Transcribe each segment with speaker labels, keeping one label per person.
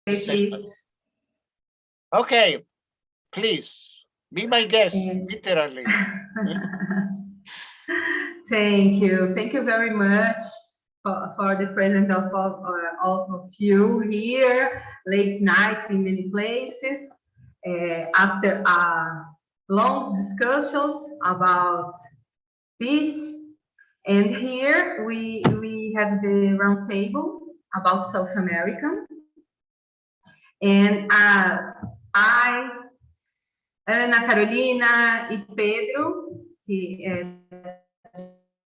Speaker 1: please.
Speaker 2: Okay, please be my guest, literally.
Speaker 1: Thank you. Thank you very much for the presence of all of you here, late night in many places, after long discussions about peace. And here we have the roundtable about South America. And I, Ana, Carolina, and Pedro, he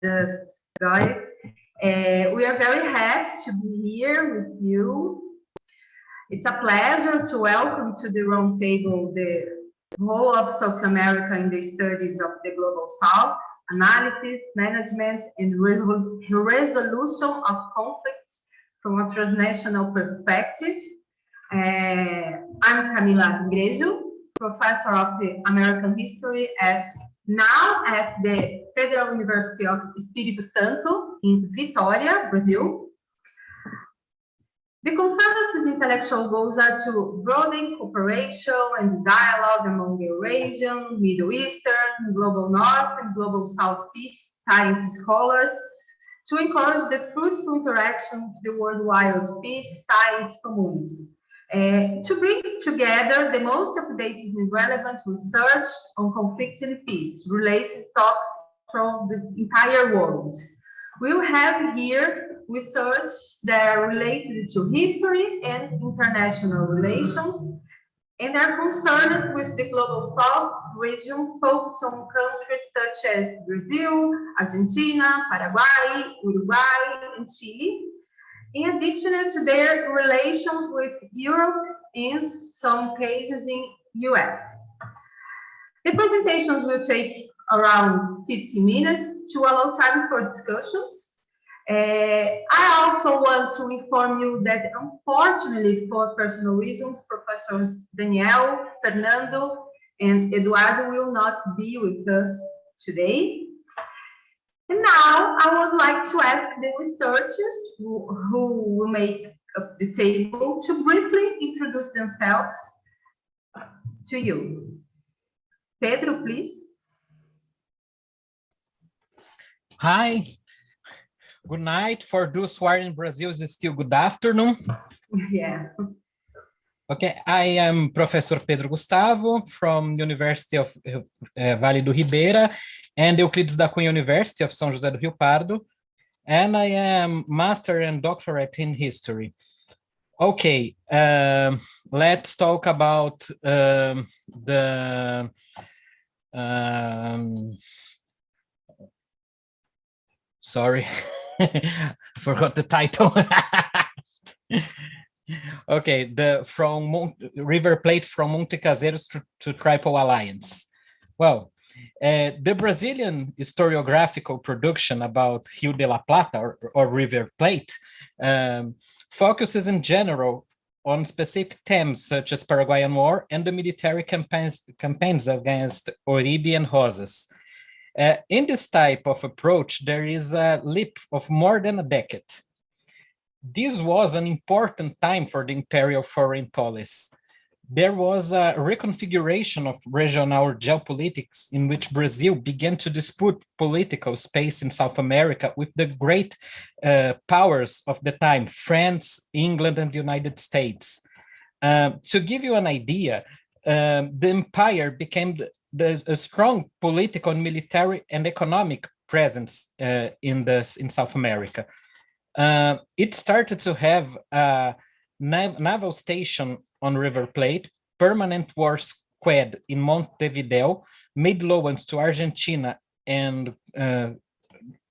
Speaker 1: just got it. We are very happy to be here with you. It's a pleasure to welcome to the roundtable the role of South America in the studies of the Global South, analysis, management, and resolution of conflicts from a transnational perspective. I'm Camila Grejo, professor of the American History now at the Federal University of Espírito Santo in Vitória, Brazil. The conference's intellectual goals are to broaden cooperation and dialogue among Eurasian, Middle Eastern, Global North, and Global South peace science scholars, to encourage the fruitful interaction with the worldwide peace science community, to bring together the most updated and relevant research on conflict and peace-related topics from the entire world. We'll have here research that are related to history and international relations, and are concerned with the Global South region, focused on countries such as Brazil, Argentina, Paraguay, Uruguay, and Chile, in addition to their relations with Europe and some cases in US. The presentations will take around 50 minutes to allow time for discussions. I also want to inform you that, unfortunately, for personal reasons, Professors Daniel, Fernando, and Eduardo will not be with us today. And now I would like to ask the researchers who will make up the table to briefly introduce themselves to you. Pedro, please.
Speaker 3: Hi. Good night. For those who are in Brazil, it's still good afternoon.
Speaker 1: Yeah.
Speaker 3: Okay, I am Professor Pedro Gustavo from University of Vale do Ribeira and Euclides da Cunha University of São José do Rio Pardo, and I am master and doctorate in history. Okay, let's talk about sorry, I forgot the title. Okay, from River Plate from Monte Caseiros to Triple Alliance. Well, the Brazilian historiographical production about Rio de la Plata or River Plate focuses in general on specific themes such as Paraguayan War and the military campaigns against Oribe and Rosas. In this type of approach, there is a leap of more than a decade. This was an important time for the imperial foreign policy. There was a reconfiguration of regional geopolitics in which Brazil began to dispute political space in South America with the great powers of the time, France, England, and the United States. To give you an idea, the empire became a strong political, military, and economic presence in South America. It started to have a naval station on River Plate, permanent war squad in Montevideo, made loans to Argentina and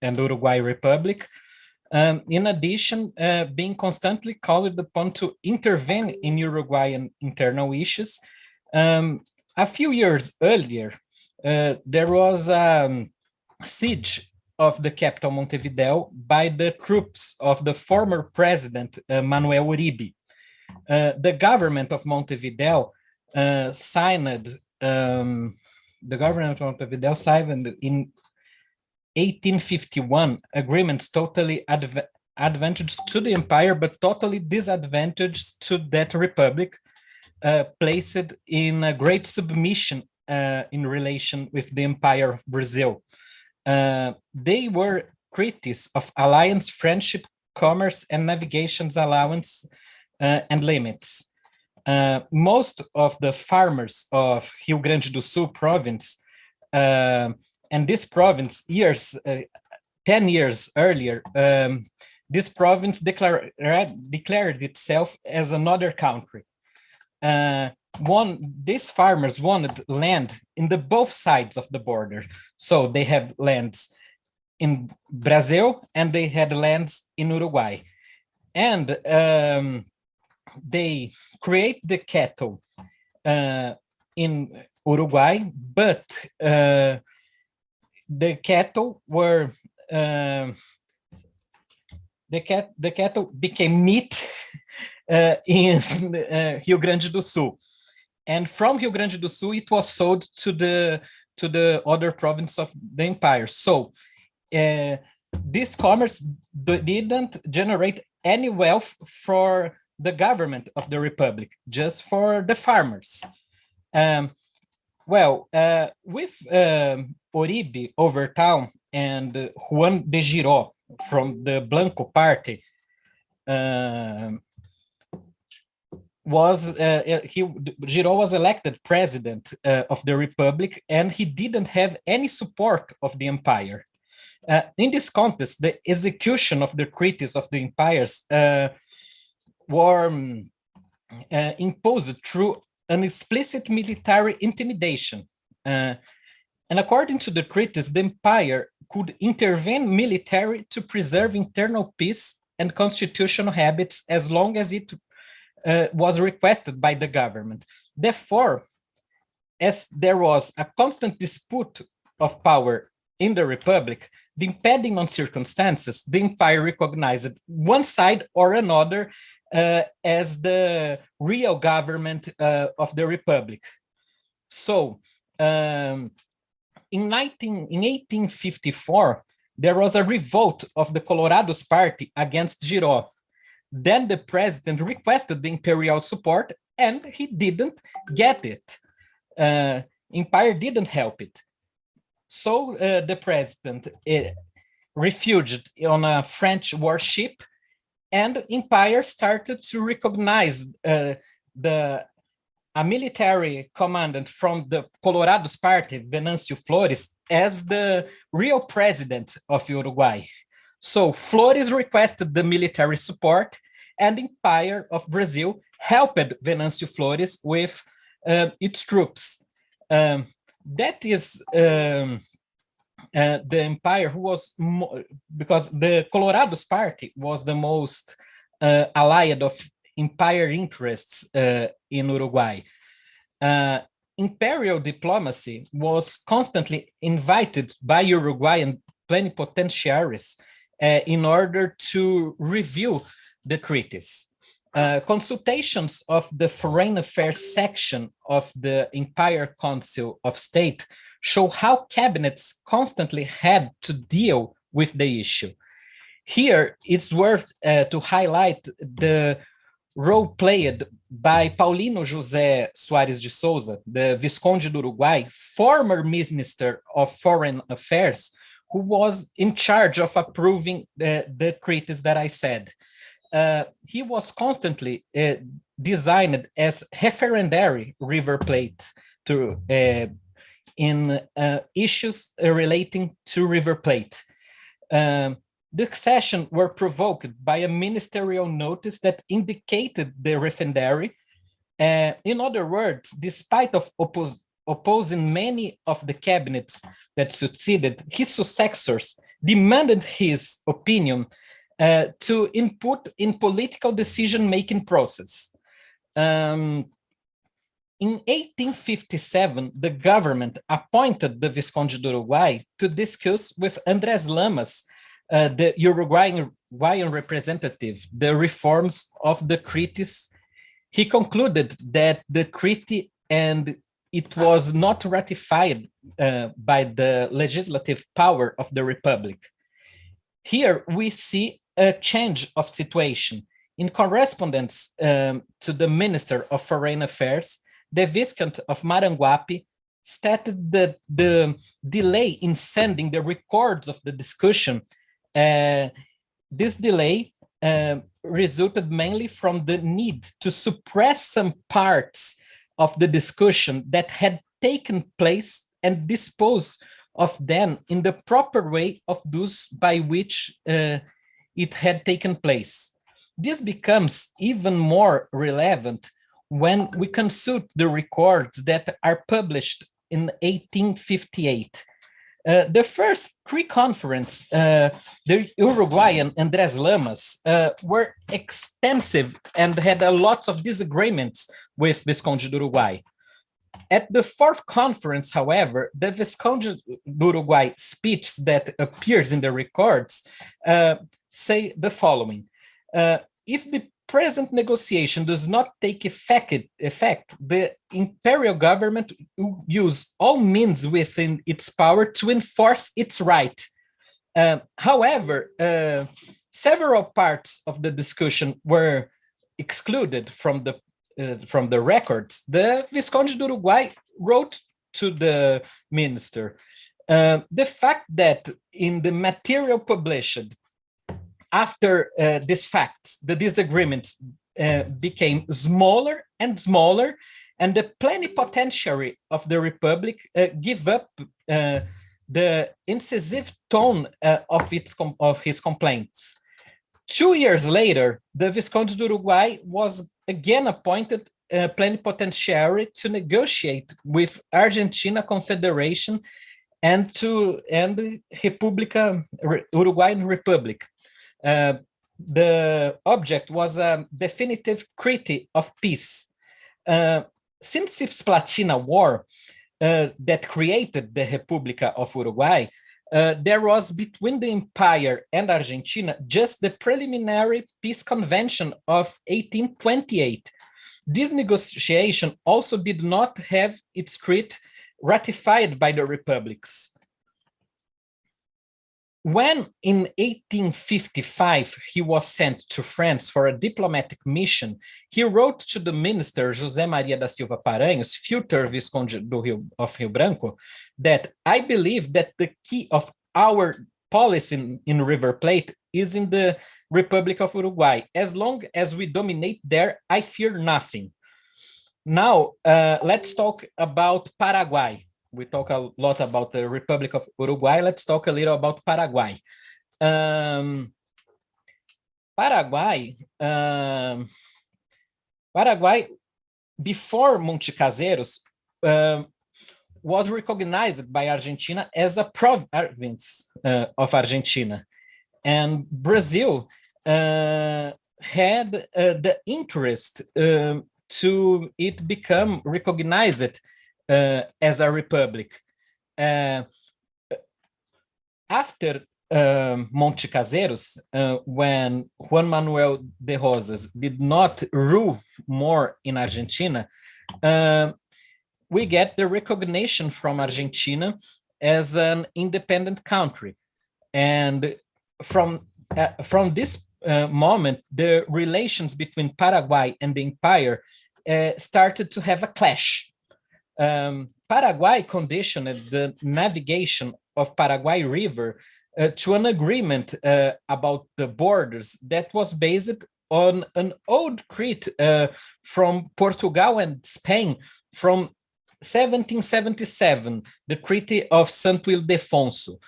Speaker 3: Uruguay Republic. In addition, being constantly called upon to intervene in Uruguayan internal issues. A few years earlier, there was a siege of the capital Montevideo by the troops of the former president Manuel Uribe. The government of Montevideo signed in 1851 agreements totally advantage to the empire, but totally disadvantage to that republic, placed in a great submission in relation with the empire of Brazil. They were critics of alliance, friendship, commerce, and navigation's allowance and limits. Most of the farmers of Rio Grande do Sul province, and this province 10 years earlier, this province declared itself as another country. These farmers wanted land in the both sides of the border. So they have lands in Brazil and they had lands in Uruguay. And they create the cattle in Uruguay, but the cattle were the cattle became meat in Rio Grande do Sul, and from Rio Grande do Sul it was sold to the other province of the empire. So this commerce didn't generate any wealth for the government of the republic, just for the farmers. With Oribe over town and Juan de Giró from the Blanco party, Giró was elected president of the republic, and he didn't have any support of the empire. In this context, the execution of the treaties of the empires were imposed through an explicit military intimidation. And according to the treaties, the empire could intervene militarily to preserve internal peace and constitutional habits as long as it was requested by the government. Therefore, as there was a constant dispute of power in the republic, depending on circumstances, the empire recognized one side or another as the real government of the republic. So in 1854, there was a revolt of the Colorado's party against Giró. Then the president requested the imperial support, and he didn't get it. Empire didn't help it. So the president refugied on a French warship, and empire started to recognize a military commandant from the Colorado's party, Venâncio Flores, as the real president of Uruguay. So Flores requested the military support, and the Empire of Brazil helped Venâncio Flores with its troops. That is the empire who was, because the Colorado's party was the most allied of empire interests in Uruguay. Imperial diplomacy was constantly invited by Uruguayan plenipotentiaries in order to review the treaties. Consultations of the Foreign Affairs section of the Empire Council of State show how cabinets constantly had to deal with the issue. Here, it's worth to highlight the role played by Paulino José Soares de Souza, the Visconde do Uruguay, former Minister of Foreign Affairs, who was in charge of approving the treaties that I said. He was constantly designed as referendary River Plate in issues relating to River Plate. The accession were provoked by a ministerial notice that indicated the referendary. In other words, despite of opposing many of the cabinets that succeeded, his successors demanded his opinion to input in political decision-making process. In 1857, the government appointed the Visconde do Uruguay to discuss with Andrés Lamas, the Uruguayan representative, the reforms of the treaties. He concluded that the treaty and it was not ratified by the legislative power of the Republic. Here we see a change of situation. In correspondence to the Minister of Foreign Affairs, the Viscount of Maranguape stated that the delay in sending the records of the discussion, this delay resulted mainly from the need to suppress some parts of the discussion that had taken place and dispose of them in the proper way of those by which it had taken place. This becomes even more relevant when we consult the records that are published in 1858. The first three conferences, the Uruguayan and Andrés Lamas, were extensive and had a lot of disagreements with Visconde do Uruguay. At the fourth conference, however, the Visconde do Uruguay speech that appears in the records say the following. If the present negotiation does not take effect, the imperial government will use all means within its power to enforce its right. However, several parts of the discussion were excluded from the records. The Visconde do Uruguay wrote to the minister, the fact that in the material published after these facts, the disagreements became smaller and smaller, and the plenipotentiary of the Republic gave up the incisive tone of his complaints. 2 years later, the Visconde do Uruguay was again appointed plenipotentiary to negotiate with Argentina Confederation and the Uruguayan Republic. The object was a definitive treaty of peace. Since the Cisplatina War that created the República of Uruguay, there was between the Empire and Argentina just the preliminary peace convention of 1828. This negotiation also did not have its treaty ratified by the republics. When in 1855 he was sent to France for a diplomatic mission, he wrote to the minister José Maria da Silva Paranhos, future Visconde of Rio Branco, that I believe that the key of our policy in River Plate is in the Republic of Uruguay. As long as we dominate there, I fear nothing. Now, let's talk about Paraguay. We talk a lot about the Republic of Uruguay. Let's talk a little about Paraguay. Paraguay, before Monte Caseiros, was recognized by Argentina as a province of Argentina. And Brazil had the interest to it become recognized as a republic. After Monte Caseiros, when Juan Manuel de Rosas did not rule more in Argentina, we get the recognition from Argentina as an independent country. And from this moment, the relations between Paraguay and the empire started to have a clash. Paraguay conditioned the navigation of Paraguay River to an agreement about the borders that was based on an old treaty from Portugal and Spain from 1777, the Treaty of Santo Ildefonso,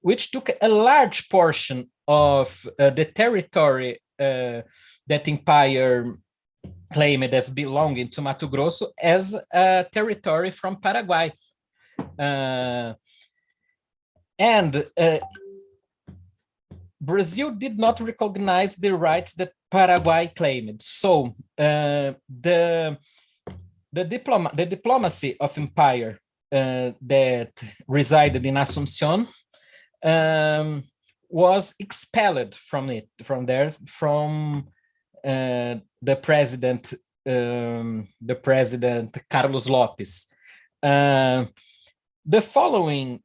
Speaker 3: which took a large portion of the territory that empire claimed as belonging to Mato Grosso as a territory from Paraguay. And Brazil did not recognize the rights that Paraguay claimed. So the diplomacy of empire that resided in Asunción was expelled from there, the president Carlos Lopes. The following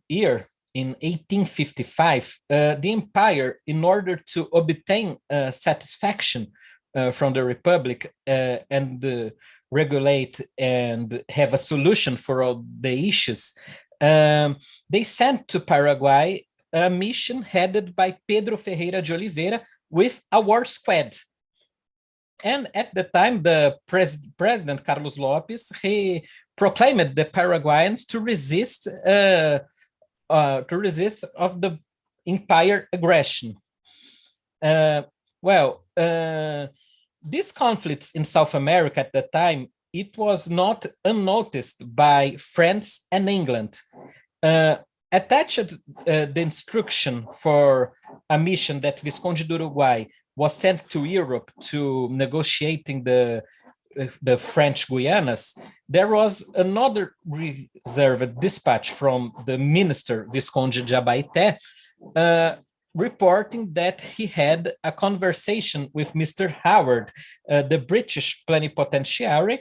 Speaker 3: year, in 1855, the empire, in order to obtain satisfaction from the Republic and regulate and have a solution for all the issues, they sent to Paraguay a mission headed by Pedro Ferreira de Oliveira with a war squad. And at the time, the President Carlos Lopes, he proclaimed the Paraguayans to resist of the empire aggression. These conflicts in South America at the time, it was not unnoticed by France and England. Attached the instruction for a mission that Visconde de Uruguay was sent to Europe to negotiating the French Guianas, there was another reserved dispatch from the minister Visconde de Abaeté, reporting that he had a conversation with Mr. Howard, the British plenipotentiary,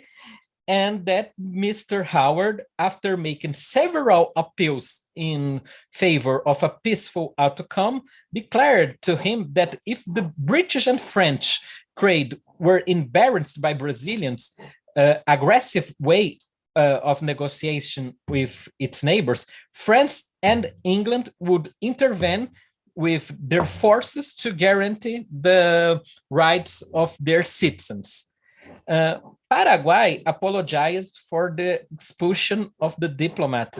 Speaker 3: and that Mr. Howard, after making several appeals in favor of a peaceful outcome, declared to him that if the British and French trade were embarrassed by Brazilians' aggressive way of negotiation with its neighbors, France and England would intervene with their forces to guarantee the rights of their citizens. Paraguay apologized for the expulsion of the diplomat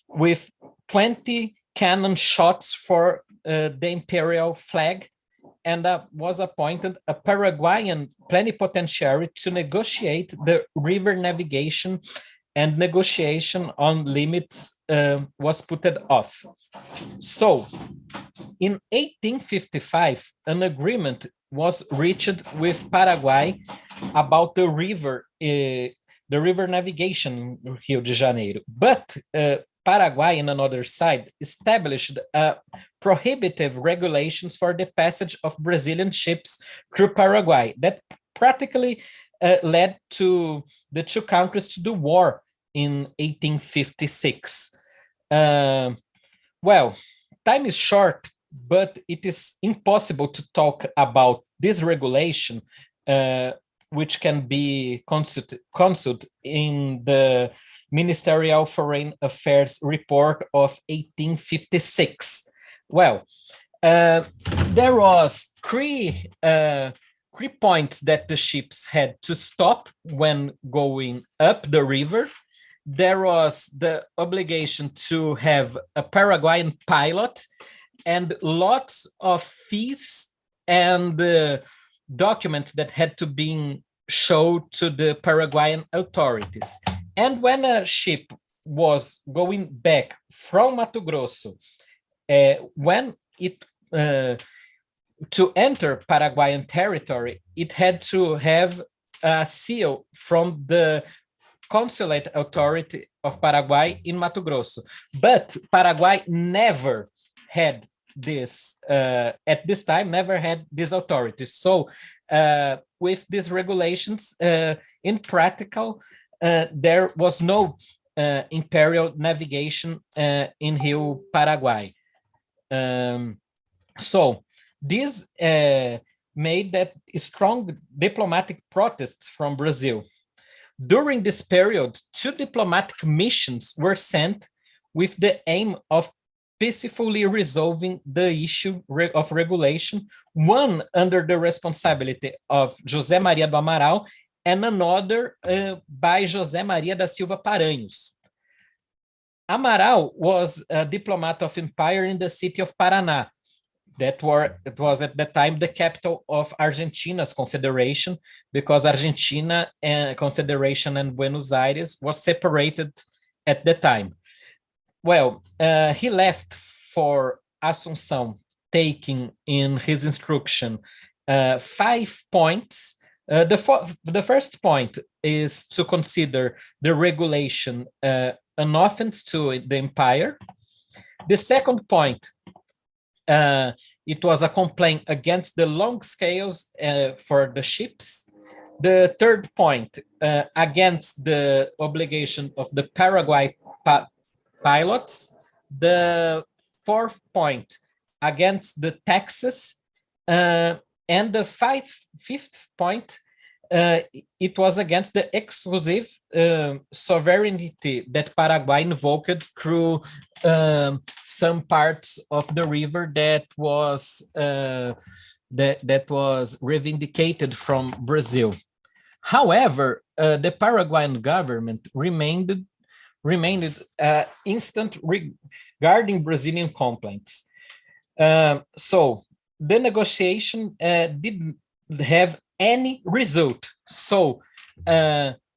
Speaker 3: with 20 cannon shots for the imperial flag, and was appointed a Paraguayan plenipotentiary to negotiate the river navigation, and negotiation on limits was put off. So, in 1855, an agreement was reached with Paraguay about the river navigation in Rio de Janeiro. But Paraguay, on another side, established prohibitive regulations for the passage of Brazilian ships through Paraguay that practically led to the two countries to the war in 1856. Well, time is short, but it is impossible to talk about this regulation, which can be consulted in the Ministerial Foreign Affairs report of 1856. Well, there was three points that the ships had to stop when going up the river. There was the obligation to have a Paraguayan pilot and lots of fees and documents that had to be showed to the Paraguayan authorities. And when a ship was going back from Mato Grosso, when it to enter Paraguayan territory, it had to have a seal from the consulate authority of Paraguay in Mato Grosso. But Paraguay never had this, at this time, never had this authority. So with these regulations, in practical, there was no imperial navigation in Rio Paraguay. So this made that strong diplomatic protests from Brazil. During this period, 2 diplomatic missions were sent with the aim of peacefully resolving the issue of regulation, one under the responsibility of José Maria do Amaral and another by José Maria da Silva Paranhos. Amaral was a diplomat of empire in the city of Paraná. It was at the time the capital of Argentina's confederation, because Argentina and Confederation and Buenos Aires was separated at the time. Well, he left for Assunção, taking in his instruction 5 points. The first point is to consider the regulation an offense to the empire. The second point, it was a complaint against the long scales for the ships. The third point, against the obligation of the Paraguay pilots. the fourth point against the taxes, and the fifth point, it was against the exclusive sovereignty that Paraguay invoked through some parts of the river that was reivindicated from Brazil. However, the Paraguayan government remained instant regarding Brazilian complaints. So the negotiation didn't have any result. So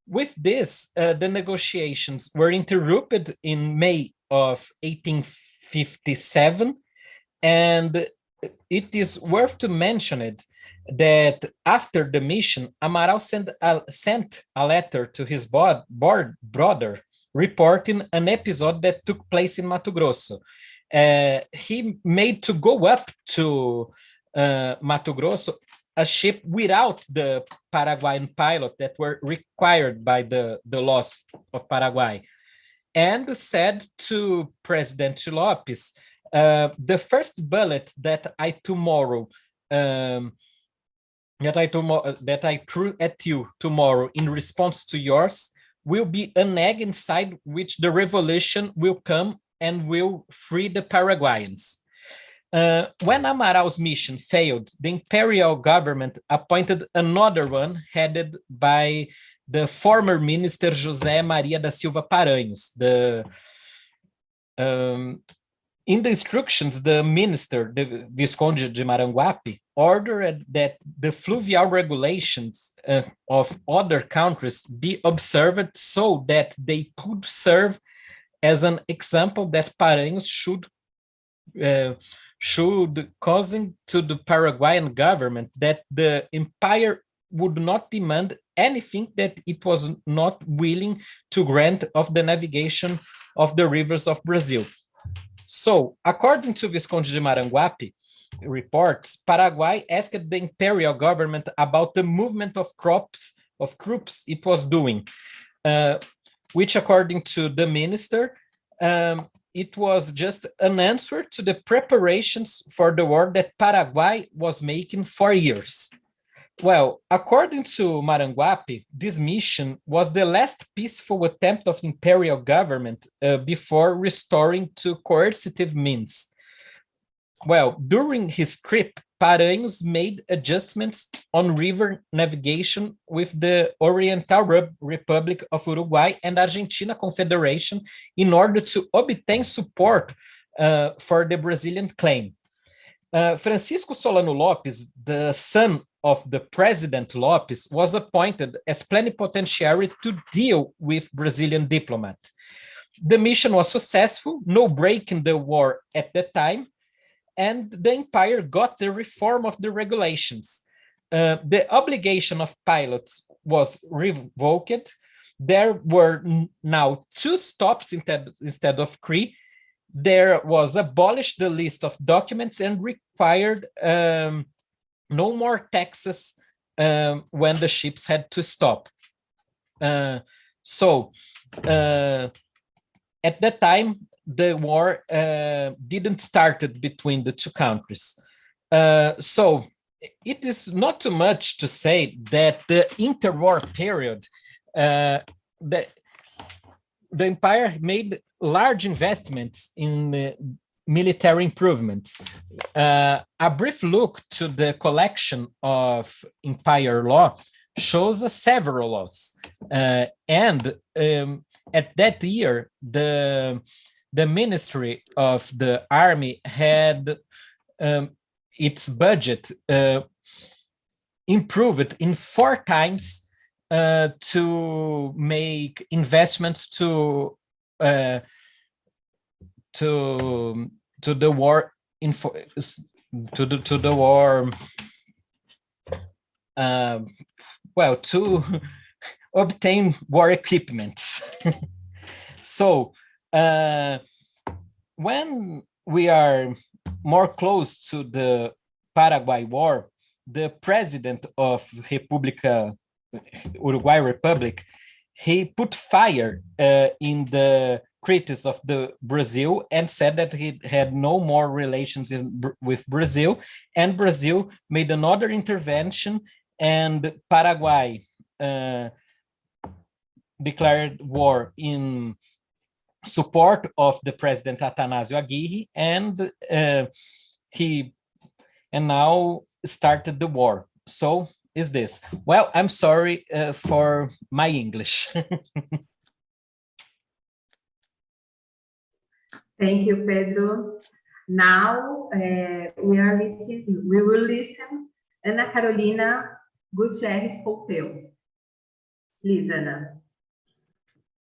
Speaker 3: with this, the negotiations were interrupted in May of 1857, and it is worth to mention it that after the mission, Amaral sent a letter to his brother reporting an episode that took place in Mato Grosso. He made to go up to Mato Grosso a ship without the Paraguayan pilot that were required by the laws of Paraguay, and said to President Lopes, the first bullet that I threw at you tomorrow in response to yours will be an egg inside which the revolution will come and will free the Paraguayans. When Amaral's mission failed, the imperial government appointed another one headed by the former minister José Maria da Silva Paranhos. In the instructions, the minister, the Visconde de Maranguape, ordered that the fluvial regulations of other countries be observed so that they could serve as an example that Paranhos should causing to the Paraguayan government that the empire would not demand anything that it was not willing to grant of the navigation of the rivers of Brazil. So, according to Visconde de Maranguape reports, Paraguay asked the imperial government about the movement of troops it was doing, which, according to the minister, it was just an answer to the preparations for the war that Paraguay was making for years. Well, according to Maranguape, this mission was the last peaceful attempt of imperial government before restoring to coercive means. Well, during his trip, Paranhos made adjustments on river navigation with the Oriental Republic of Uruguay and Argentina Confederation in order to obtain support for the Brazilian claim. Francisco Solano Lopes, the son of the President Lopes, was appointed as plenipotentiary to deal with Brazilian diplomat. The mission was successful, no break in the war at the time, and the empire got the reform of the regulations. The obligation of pilots was revoked. There were now 2 stops instead of 3. There was abolished the list of documents and required no more taxes when the ships had to stop. So at that time, the war didn't start between the 2 countries. So it is not too much to say that the interwar period, the empire made large investments in military improvements. A brief look to the collection of empire law shows several laws. And at that year, the Ministry of the Army had its budget improved in 4 times to make investments to the war to obtain war equipments. So when we are more close to the Paraguay War, the president of Uruguay Republic, he put fire in the critics of the Brazil and said that he had no more relations with Brazil, and Brazil made another intervention, and Paraguay declared war in support of the president Atanásio Aguirre, and now started the war. So is this. Well, I'm sorry for my English.
Speaker 1: Thank you, Pedro. Now we will listen Ana Carolina Gutierrez Pompeu. Please, Ana.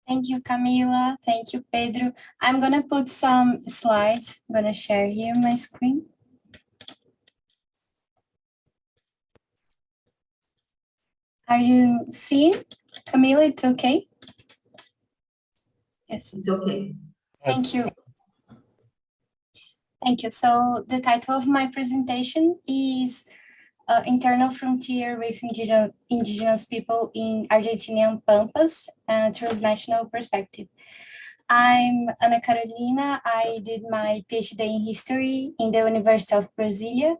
Speaker 4: Thank you, Camila. Thank you, Pedro. I'm going to put some slides. I'm going to share here my screen. Are you seeing? Camila, it's okay? Yes.
Speaker 1: It's okay.
Speaker 4: Thank you. Thank you. So the title of my presentation is Internal Frontier with Indigenous People in Argentinian Pampas, Transnational Perspective. I'm Ana Carolina. I did my PhD in history in the University of Brasilia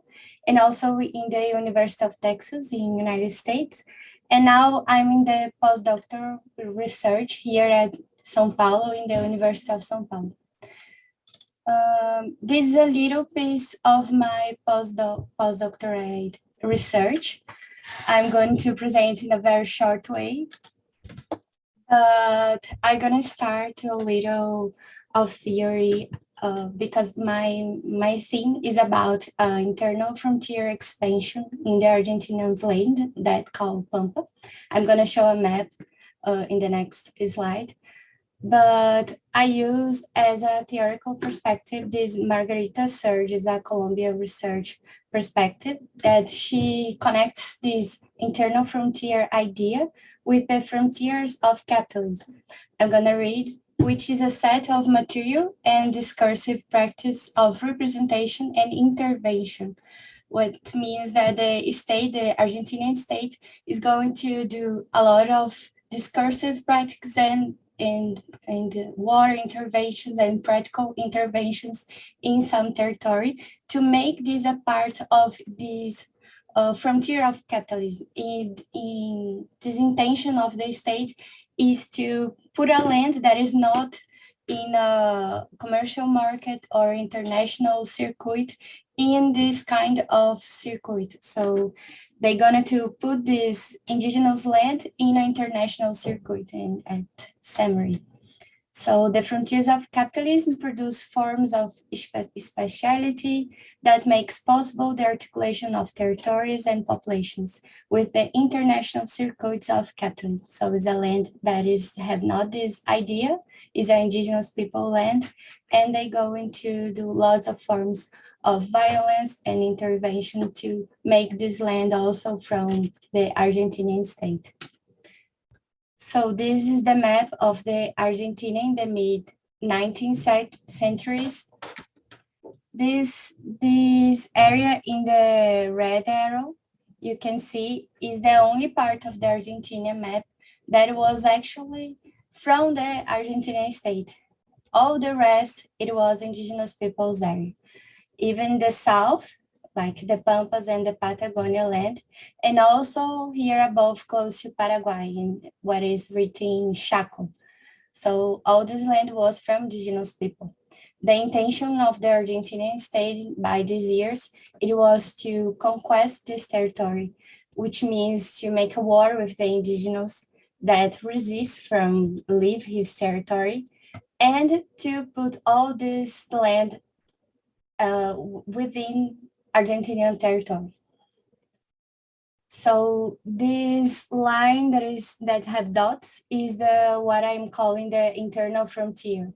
Speaker 4: and also in the University of Texas in the United States. And now I'm in the postdoctoral research here at São Paulo in the University of São Paulo. This is a little piece of my postdoctorate research. I'm going to present in a very short way, but I'm going to start a little of theory because my theme is about internal frontier expansion in the Argentinian land that called Pampa. I'm going to show a map in the next slide. But I use as a theoretical perspective this Margarita Serge is a Colombian research perspective that she connects this internal frontier idea with the frontiers of capitalism. I'm going to read, which is a set of material and discursive practice of representation and intervention, which means that the state, the Argentinian state, is going to do a lot of discursive practice and war interventions and practical interventions in some territory to make this a part of this frontier of capitalism. In this intention of the state is to put a land that is not in a commercial market or international circuit in this kind of circuit. So they're going to put this indigenous land in an international circuit and at summary. So the frontiers of capitalism produce forms of speciality that makes possible the articulation of territories and populations with the international circuits of capitalism. So it's a land that have not this idea, is an indigenous people land, and they go into do lots of forms of violence and intervention to make this land also from the Argentinian state. So this is the map of the Argentina in the mid-19th centuries. This area in the red arrow, you can see, is the only part of the Argentinian map that was actually from the Argentinian state. All the rest, it was indigenous people's area. Even the south, like the Pampas and the Patagonia land, and also here above close to Paraguay, in what is written Chaco. So all this land was from indigenous people. The intention of the Argentinian state by these years, it was to conquest this territory, which means to make a war with the indigenous that resist from leave his territory, and to put all this land within Argentinian territory. So this line that have dots is what I'm calling the internal frontier.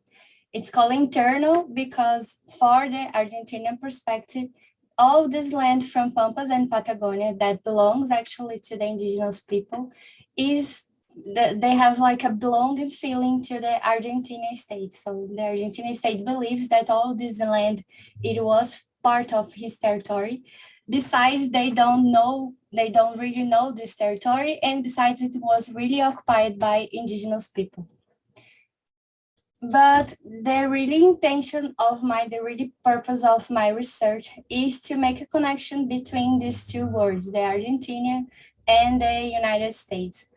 Speaker 4: It's called internal because for the Argentinian perspective, all this land from Pampas and Patagonia that belongs actually to the indigenous people is that they have like a belonging feeling to the Argentinian state. So the Argentinian state believes that all this land, it was part of his territory. Besides, they don't really know this territory, and besides, it was really occupied by indigenous people. But the really intention of the really purpose of my research is to make a connection between these two words, the Argentinian and the United States,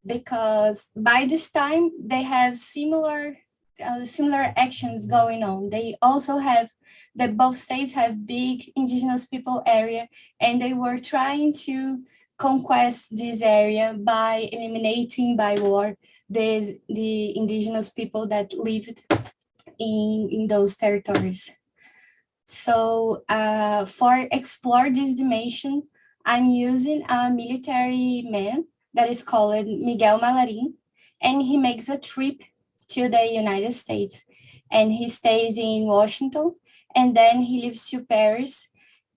Speaker 4: because by this time they have similar actions going on. They also have both states have big indigenous people area, and they were trying to conquest this area by eliminating by war the indigenous people that lived in those territories. So for explore this dimension, I'm using a military man that is called Miguel Maladin, and he makes a trip to the United States, and he stays in Washington, and then he lives to Paris.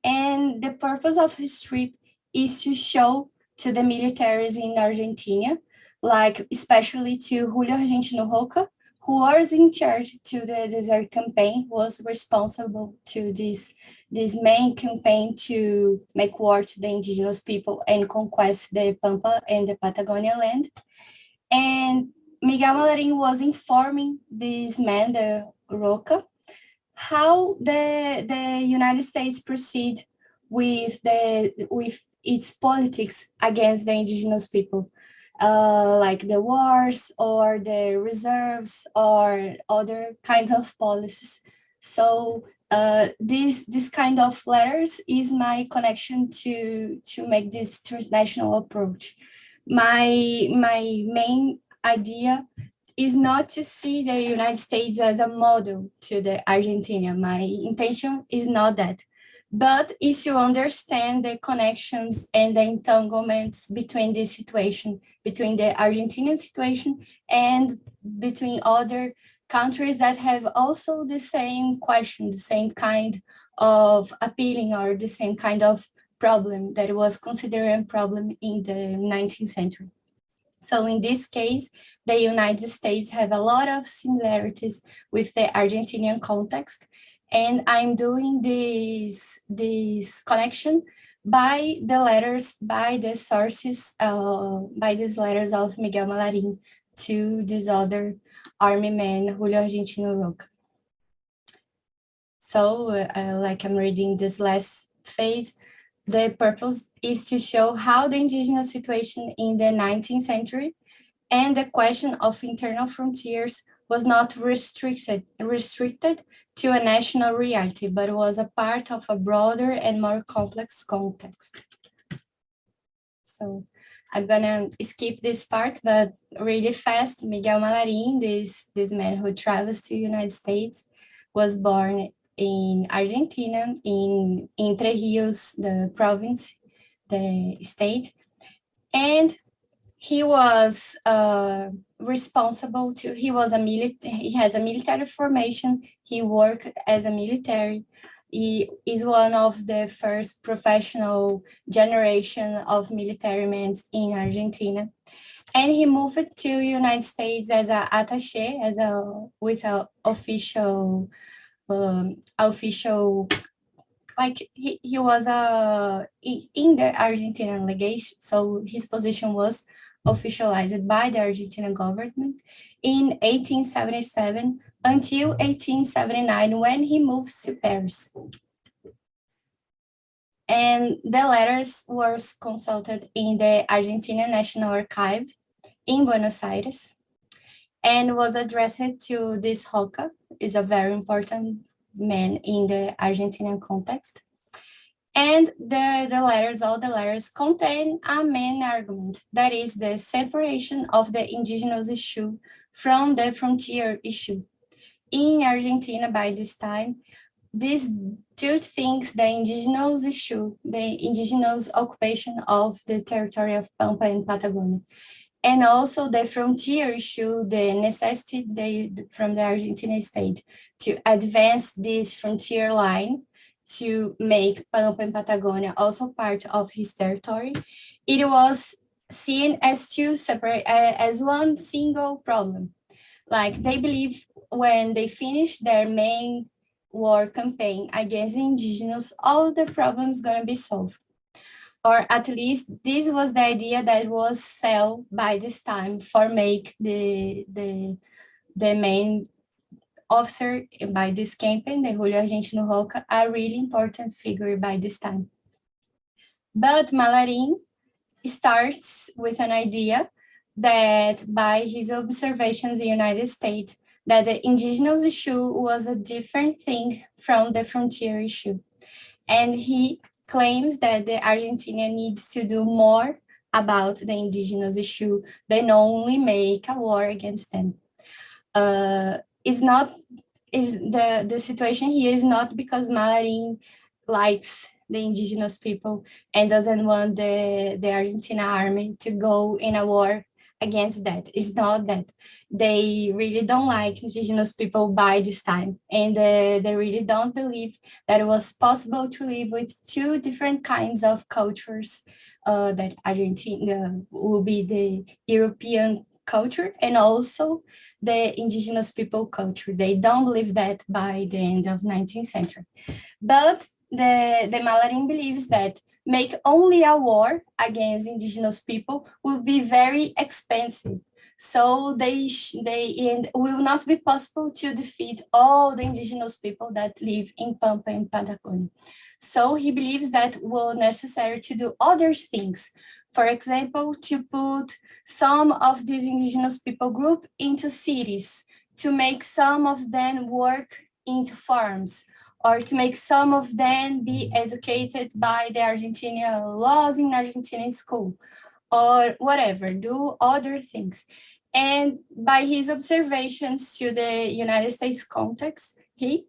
Speaker 4: And the purpose of his trip is to show to the militaries in Argentina, like especially to Julio Argentino Roca, who was in charge to the desert campaign, was responsible to this main campaign to make war to the indigenous people and conquest the Pampa and the Patagonia land. And Miguel Maladin was informing this man, the Roca, how the United States proceed with its politics against the indigenous people, like the wars or the reserves or other kinds of policies. So this kind of letters is my connection to make this transnational approach. My main idea is not to see the United States as a model to the Argentina. My intention is not that, but is to understand the connections and the entanglements between this situation, between the Argentinian situation and between other countries that have also the same question, the same kind of appealing or the same kind of problem that was considered a problem in the 19th century. So in this case, the United States have a lot of similarities with the Argentinian context, and I'm doing this connection by the letters, by the sources, by these letters of Miguel Maladin to this other army man, Julio Argentino Roca. So like I'm reading this last phase, the purpose is to show how the indigenous situation in the 19th century and the question of internal frontiers was not restricted to a national reality, but was a part of a broader and more complex context. So I'm gonna skip this part, but really fast. Miguel Maladin, this man who travels to the United States, was born in Argentina, in Entre Rios, the province, the state, and he was responsible to, he has a military formation, he worked as a military, he is one of the first professional generation of military men in Argentina. And he moved to United States as an attaché, with an official, like he was in the Argentinian legation, so his position was officialized by the Argentinian government in 1877 until 1879 when he moves to Paris. And the letters were consulted in the Argentinian National Archive in Buenos Aires and was addressed to this Roca, is a very important man in the Argentinian context. And all the letters contain a main argument, that is the separation of the indigenous issue from the frontier issue. In Argentina by this time, these two things, the indigenous issue, the indigenous occupation of the territory of Pampa and Patagonia, and also the frontier issue, the necessity from the Argentine state to advance this frontier line to make Pampa and Patagonia also part of his territory. It was seen as two separate, as one single problem. Like they believe when they finish their main war campaign against the indigenous, all the problems gonna be solved. Or at least this was the idea that was sold by this time for make the the main officer by this campaign, the Julio Argentino Roca, a really important figure by this time. But Maladin starts with an idea that by his observations in the United States, that the indigenous issue was a different thing from the frontier issue. And he claims that the Argentina needs to do more about the indigenous issue than only make a war against them. The situation here is not because Maladin likes the indigenous people and doesn't want the Argentina army to go in a war against that. It's not that. They really don't like indigenous people by this time, and they really don't believe that it was possible to live with two different kinds of cultures, that Argentina will be the European culture and also the indigenous people culture. They don't believe that by the end of 19th century. But the Maladin believes that make only a war against indigenous people will be very expensive. So it will not be possible to defeat all the indigenous people that live in Pampa and Patagonia. So he believes that it was necessary to do other things. For example, to put some of these indigenous people group into cities, to make some of them work into farms, or to make some of them be educated by the Argentinian laws in Argentinian school, or whatever, do other things. And by his observations to the United States context, it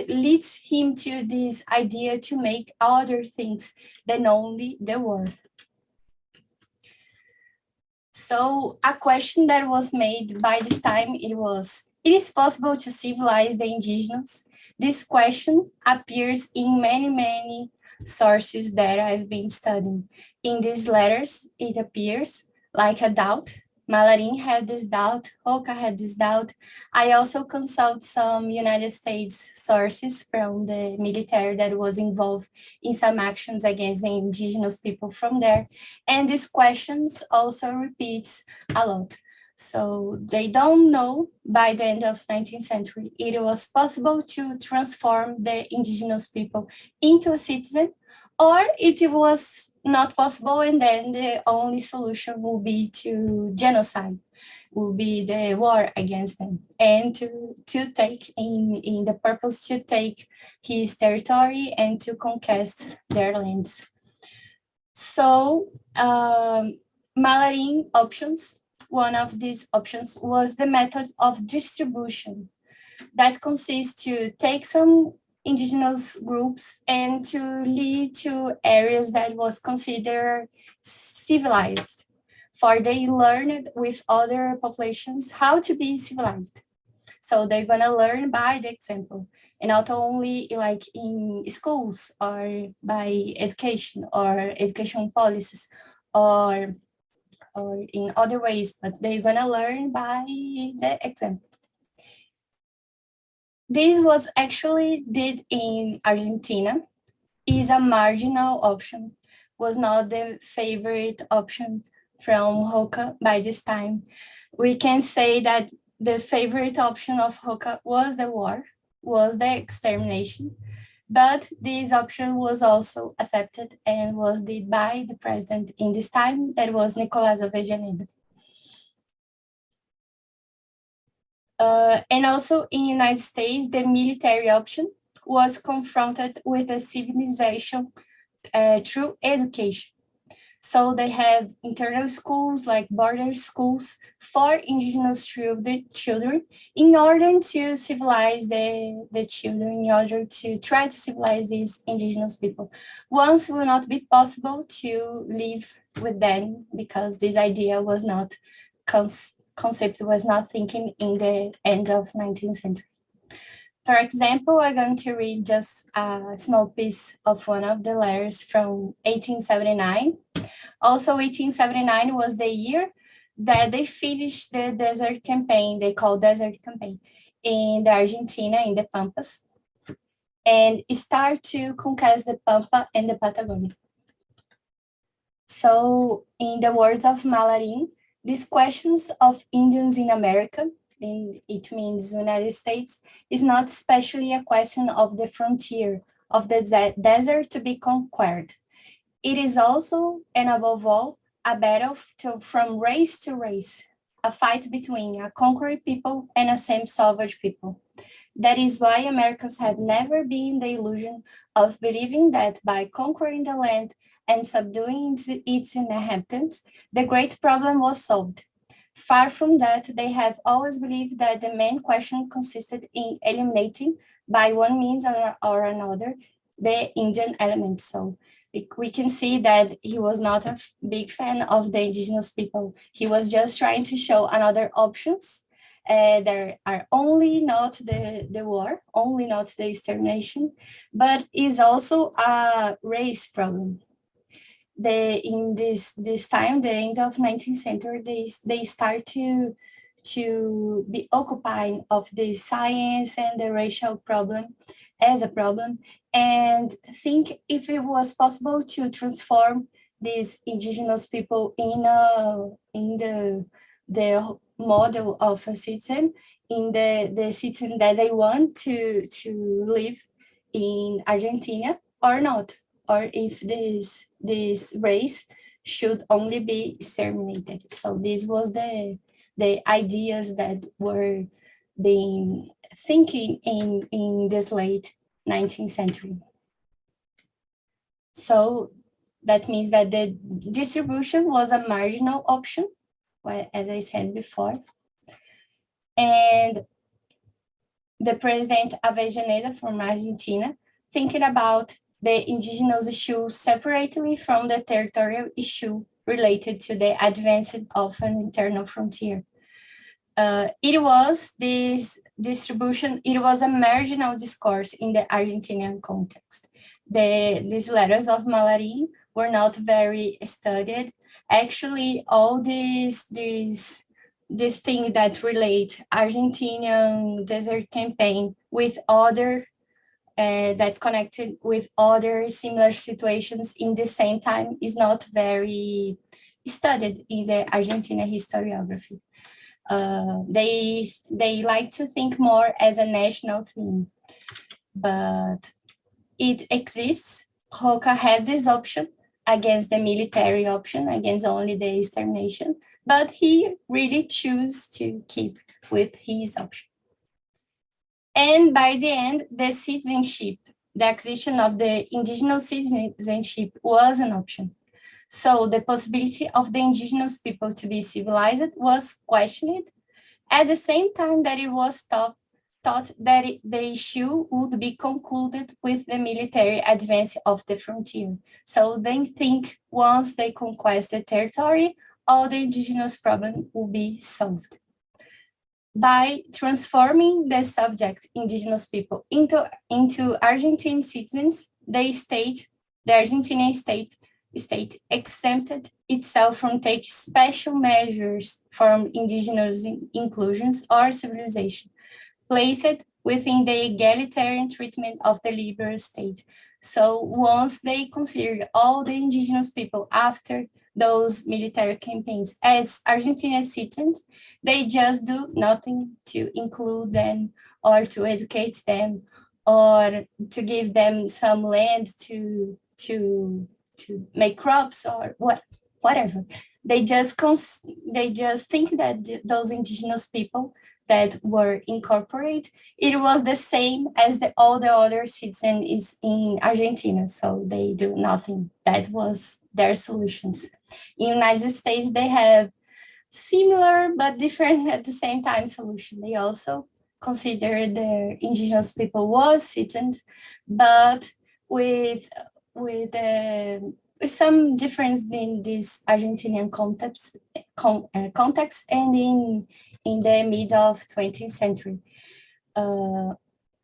Speaker 4: leads him to this idea to make other things than only the war. So a question that was made by this time, it is possible to civilize the indigenous? This question appears in many sources that I've been studying. In these letters, it appears like a doubt. Maladin had this doubt, Roca had this doubt. I also consult some United States sources from the military that was involved in some actions against the indigenous people from there. And these questions also repeats a lot. So they don't know by the end of 19th century, it was possible to transform the indigenous people into a citizen, or it was not possible, and then the only solution will be to genocide, will be the war against them, and to take in the purpose to take his territory and to conquest their lands. So Maladin options, one of these options was the method of distribution that consists to take some indigenous groups and to lead to areas that was considered civilized, for they learned with other populations how to be civilized. So they're gonna learn by the example, and not only like in schools or by education or education policies or in other ways, but they're gonna learn by the example. This was actually did in Argentina, is a marginal option, was not the favorite option from Roca by this time. We can say that the favorite option of Roca was the war, was the extermination, but this option was also accepted and was did by the president in this time, that was Nicolás Avellaneda. And also in the United States, the military option was confronted with the civilization through education. So they have internal schools, like border schools for indigenous children in order to civilize the children, in order to try to civilize these indigenous people. Once it will not be possible to live with them because this idea was not concept was not thinking in the end of 19th century. For example, I'm going to read just a small piece of one of the letters from 1879. Also, 1879 was the year that they finished the desert campaign, they call desert campaign, in the Argentina, in the Pampas, and start to conquest the Pampa and the Patagonia. So, in the words of Maladin, These questions of Indians in America, and it means United States, is not especially a question of the frontier, of the desert to be conquered. It is also, and above all, a battle from race to race, a fight between a conquered people and a same savage people. That is why Americans have never been the illusion of believing that by conquering the land and subduing its inhabitants, the great problem was solved. Far from that, they have always believed that the main question consisted in eliminating, by one means or another, the Indian element. So we can see that he was not a big fan of the indigenous people. He was just trying to show another options. There are only not the war, only not the extermination, but is also a race problem. In this time, the end of 19th century, they start to be occupied of the science and the racial problem as a problem, and think if it was possible to transform these indigenous people in the model of a citizen, in the citizen that they want to live in Argentina or not, or if this race should only be exterminated. So this was the ideas that were being thinking in this late 19th century. So that means that the distribution was a marginal option, well, as I said before. And the President Avellaneda from Argentina, thinking about the indigenous issue separately from the territorial issue related to the advance of an internal frontier. It was this distribution, it was a marginal discourse in the Argentinian context. These letters of Maladin were not very studied. Actually, all these things that relate Argentinian desert campaign with other that connected with other similar situations in the same time is not very studied in the Argentina historiography. They like to think more as a national theme, but it exists. Roca had this option against the military option, against only the extermination, but he really chose to keep with his option. And by the end, the citizenship, the acquisition of the indigenous citizenship was an option. So the possibility of the indigenous people to be civilized was questioned, at the same time that it was thought that the issue would be concluded with the military advance of the frontier. So they think once they conquest the territory, all the indigenous problem will be solved. By transforming the subject indigenous people into Argentine citizens, the Argentinian state exempted itself from taking special measures from indigenous inclusions or civilization, placed within the egalitarian treatment of the liberal state. So once they considered all the indigenous people after those military campaigns as Argentinian citizens, they just do nothing to include them or to educate them or to give them some land to make crops or whatever. They just think that those indigenous people that were incorporated, it was the same as all the other citizens in Argentina, so they do nothing. That was their solutions. In the United States, they have similar but different at the same time solution. They also consider the indigenous people was citizens, but with some difference in this Argentinian context and in the mid of 20th century.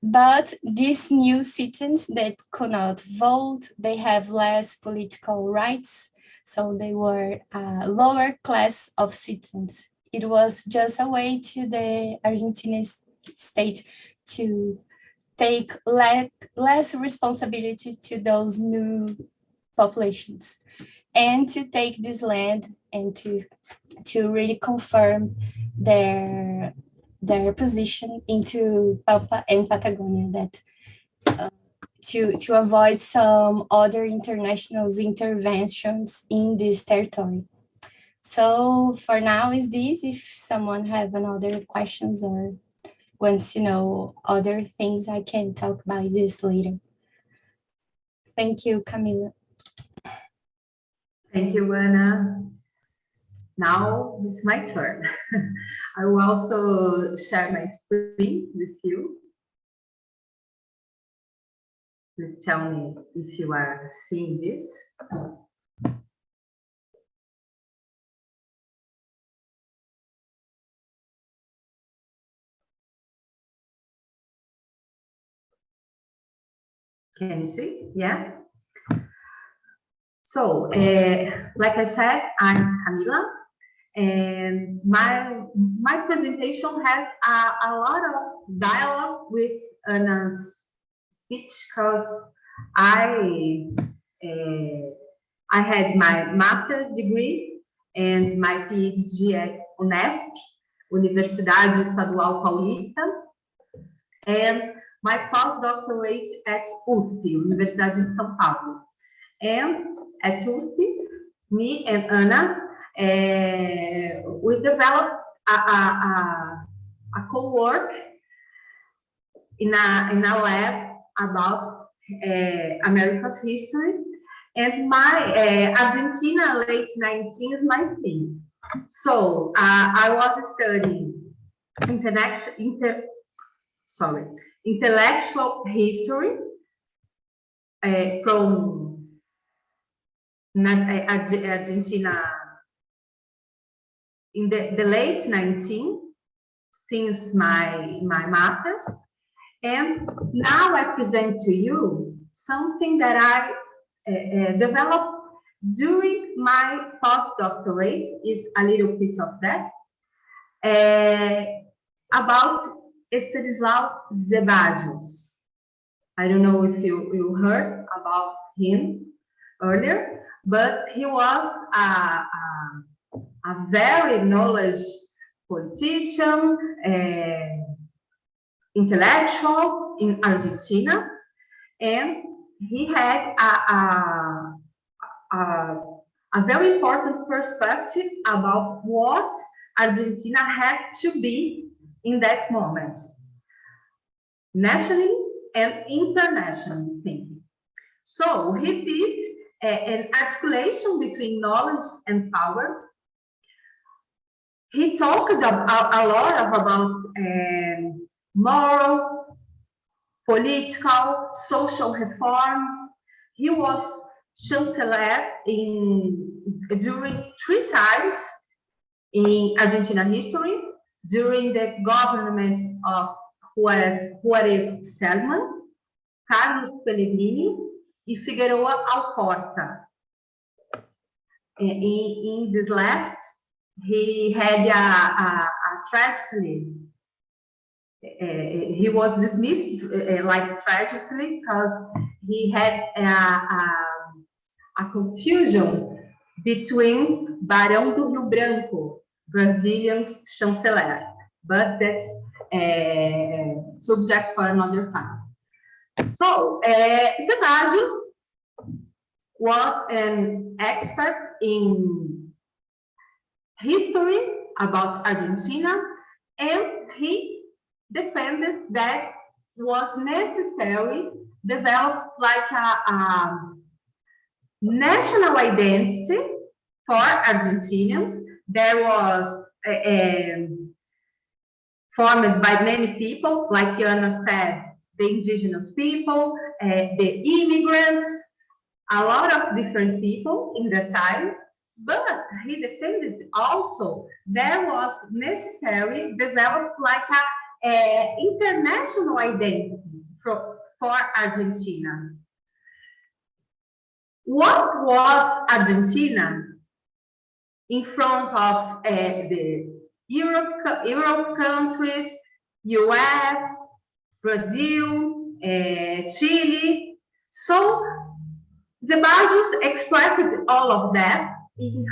Speaker 4: But these new citizens that could not vote, they have less political rights, so they were a lower class of citizens. It was just a way to the Argentine state to take less responsibility to those new populations and to take this land and to really confirm their position into Pampa and Patagonia, that to avoid some other international interventions in this territory. So for now is this. If someone have another questions or wants to know other things, I can talk about this later. Thank you, Camila.
Speaker 1: Thank you, Ana. Now it's my turn. I will also share my screen with you. Please tell me if you are seeing this. Can you see? Yeah. So, like I said, I'm Camila, and my presentation has a lot of dialogue with Ana's speech, because I had my master's degree and my PhD at Unesp, Universidade Estadual Paulista, and my postdoctorate at USP, Universidade de São Paulo. And at USP, me and Ana, we developed a co-work in a lab about America's history. And my Argentina late 19 is my theme. So I was studying intellectual history from Argentina in the late 19, since my master's. And now I present to you something that I developed during my postdoctorate, is a little piece of that, about Estanislao Zeballos. I don't know if you heard about him earlier, but he was a very knowledgeable politician, intellectual in Argentina, and he had a very important perspective about what Argentina had to be in that moment, nationally and internationally thinking. So he did an articulation between knowledge and power. He talked a lot about moral, political, social reform. He was chancellor during 3 times in Argentina history, during the government of Juarez Selman, Carlos Pellegrini, and Figueroa Alcorta. In this last, he had a tragically, he was dismissed like tragically, because he had a confusion between Barão do Rio Branco, Brazilian's chancellor, but that's subject for another time. So, Zeballos was an expert in history about Argentina, and he defended that was necessary develop like a national identity for Argentinians. There was formed by many people, like Ana said, the indigenous people, the immigrants, a lot of different people in the time. But he defended also there was necessary develop like a international identity for Argentina. What was Argentina in front of the Europe countries, US, Brazil, Chile? So Zeballos expressed all of that in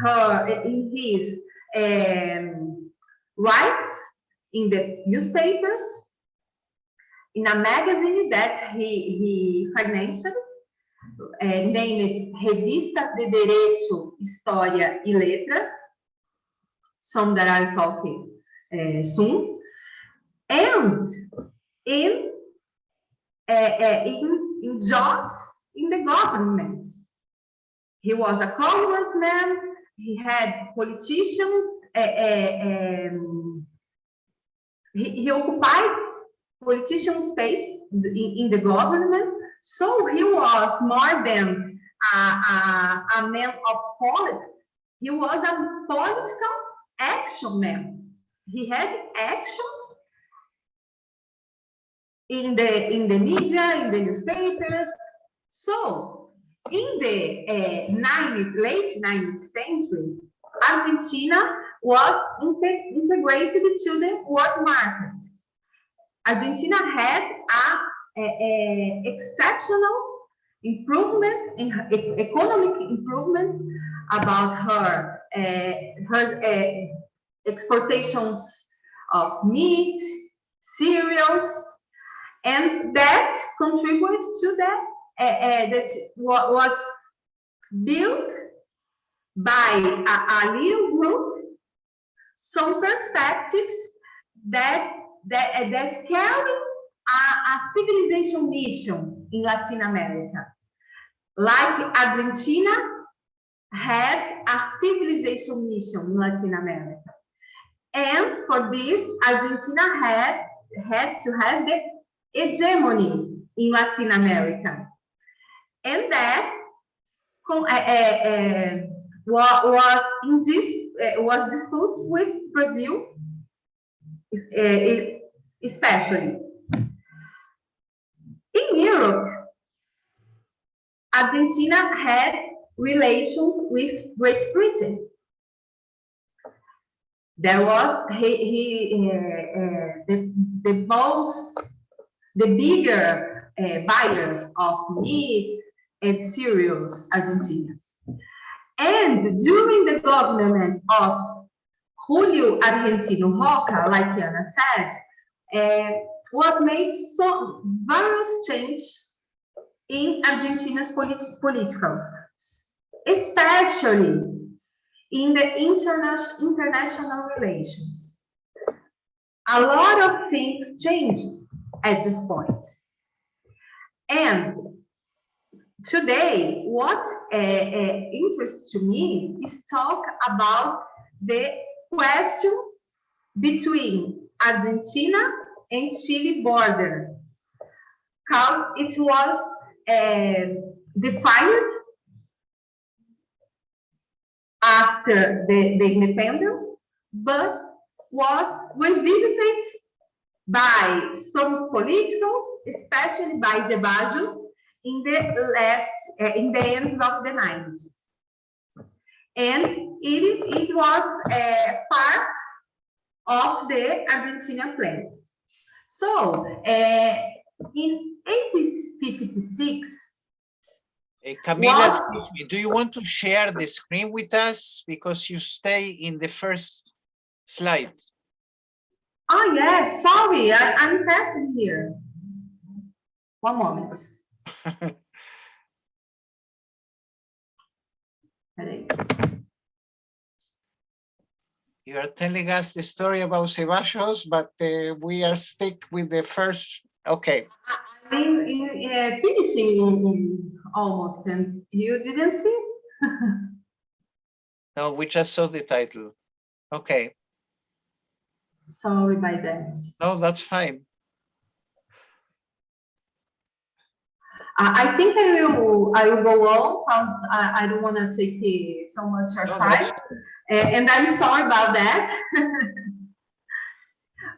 Speaker 1: his rights in the newspapers, in a magazine that he financed, named Revista de Derecho, História e Letras, some that I'll talk soon, and in jobs in the government. He was a congressman, he had politicians, he occupied politician space in the government, so he was more than a man of politics. He was a political action man. He had actions in the media, in the newspapers. So in the late 19th century, Argentina was integrated to the world market. Argentina had a exceptional improvement in economic improvement about her exportations of meat, cereals, and that contributed to that. That was built by a little group, some perspectives that carry a civilization mission in Latin America. Like Argentina had a civilization mission in Latin America. And for this, Argentina had to have the hegemony in Latin America. And that was disputed with Brazil, especially. In Europe, Argentina had relations with Great Britain. There was the bigger buyers of meat and cereals, Argentinians. And during the government of Julio Argentino Roca, like Yana said, was made some various changes in Argentina's politicals, especially in the international relations. A lot of things changed at this point. And today, what interests to me is talk about the question between Argentina and Chile border, because it was defined after the independence, but was revisited by some politicals, especially by the Bajos, in the end of the 90s. And it was part of the Argentina plans. So in 1856,
Speaker 2: Camila, excuse me, do you want to share the screen with us? Because you stay in the first slide.
Speaker 1: Oh, yes, sorry, I'm passing here. One moment.
Speaker 2: You are telling us the story about Ceballos, but we are stuck with the first. Okay.
Speaker 1: I'm finishing almost, and you didn't see?
Speaker 2: No, we just saw the title. Okay.
Speaker 1: Sorry about that.
Speaker 2: No, that's fine.
Speaker 1: I think I will go on because I don't want to take so much your time, and I'm sorry about that.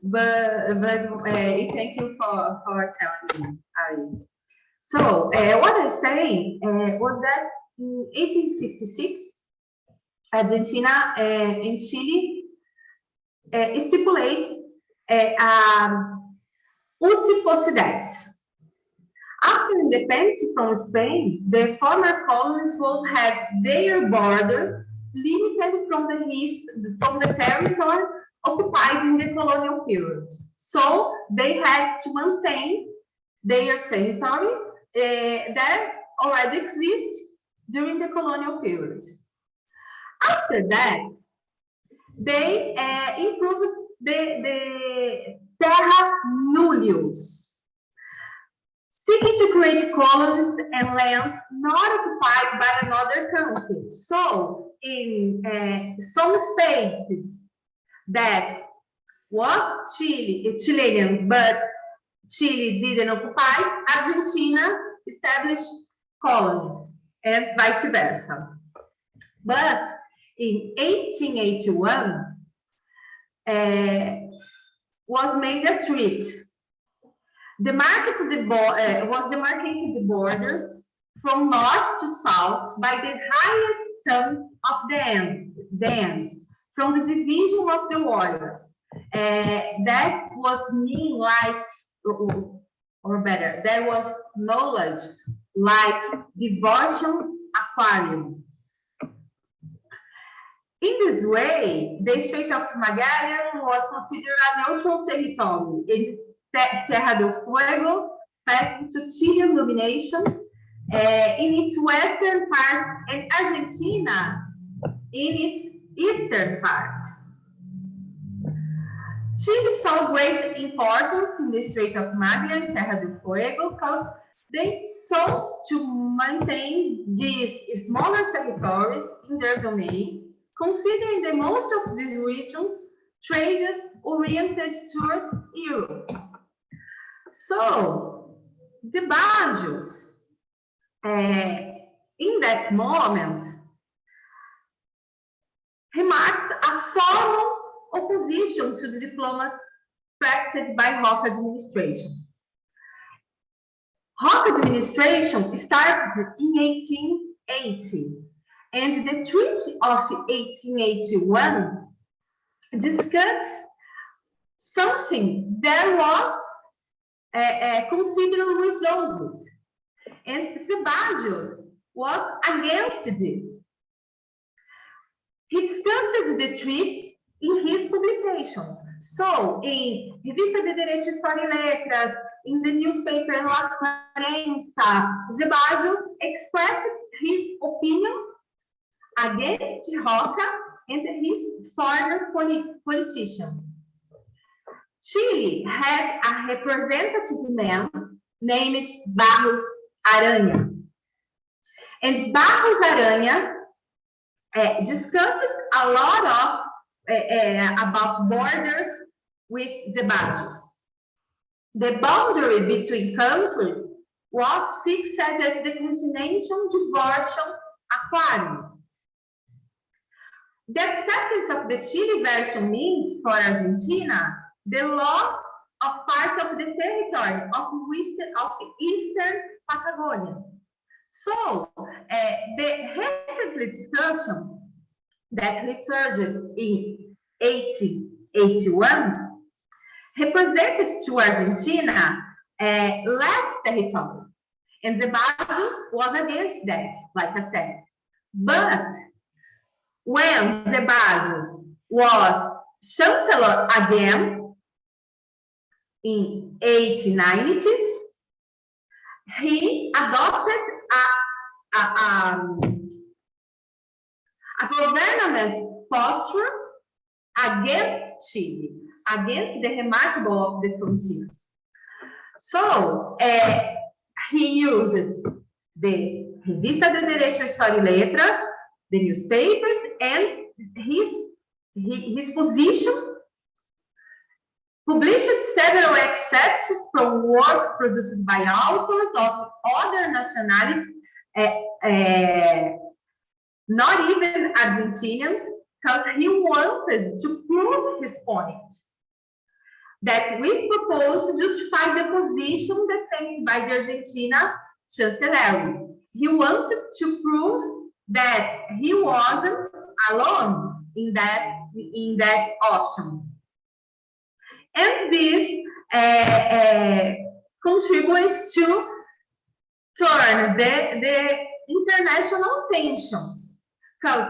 Speaker 1: but thank you for telling me, Ari. So what I'm saying was that in 1856, Argentina and Chile stipulate reciprocidades. After independence from Spain, the former colonies would have their borders limited from the territory occupied in the colonial period. So they had to maintain their territory that already exists during the colonial period. After that, they improved the terra nullius, seeking to create colonies and lands not occupied by another country. So, in some spaces that was Chilean, but Chile didn't occupy, Argentina established colonies, and vice versa. But in 1881, was made a treaty. Was demarcated the borders from north to south by the highest sum of the ends from the division of the waters. That was mean like, or better, there was knowledge like devotion aquarium. In this way, the Strait of Magellan was considered a neutral territory, and Terra del Fuego passed into Chilean domination in its western part, and Argentina in its eastern part. Chile saw great importance in the Strait of Magellan, Terra del Fuego, because they sought to maintain these smaller territories in their domain, considering that most of these regions trades oriented towards Europe. So, the Bajos, in that moment, remarks a formal opposition to the diplomacy practiced by Roca administration. Roca administration started in 1880, and the Treaty of 1881 discussed something that was considered resolved, and Ceballos was against this. He discussed the treaty in his publications. So, in Revista de Direito, História e Letras, in the newspaper La Prensa, Ceballos expressed his opinion against Roca and his foreign politician. Chile had a representative man named Barros Aranha. And Barros Aranha discussed a lot of about borders with the Bajos. The boundary between countries was fixed as the Continental Divorcian Aquarium. The acceptance of the Chile version means for Argentina the loss of parts of the territory of Eastern Patagonia. So, the recent discussion that resurged in 1881 represented to Argentina less territory, and the Bajos was against that, like I said. But when the Bajos was chancellor again in 1890s, he adopted a government posture against Chile, against the remarkable of the frontiers. So, he used the Revista de Direito, História e Letras, the newspapers, and his position, published several excerpts from works produced by authors of other nationalities, not even Argentinians, because he wanted to prove his point that we propose to justify the position defended by the Argentina chancellery. He wanted to prove that he wasn't alone in that option. And this contributed to turn the international tensions, because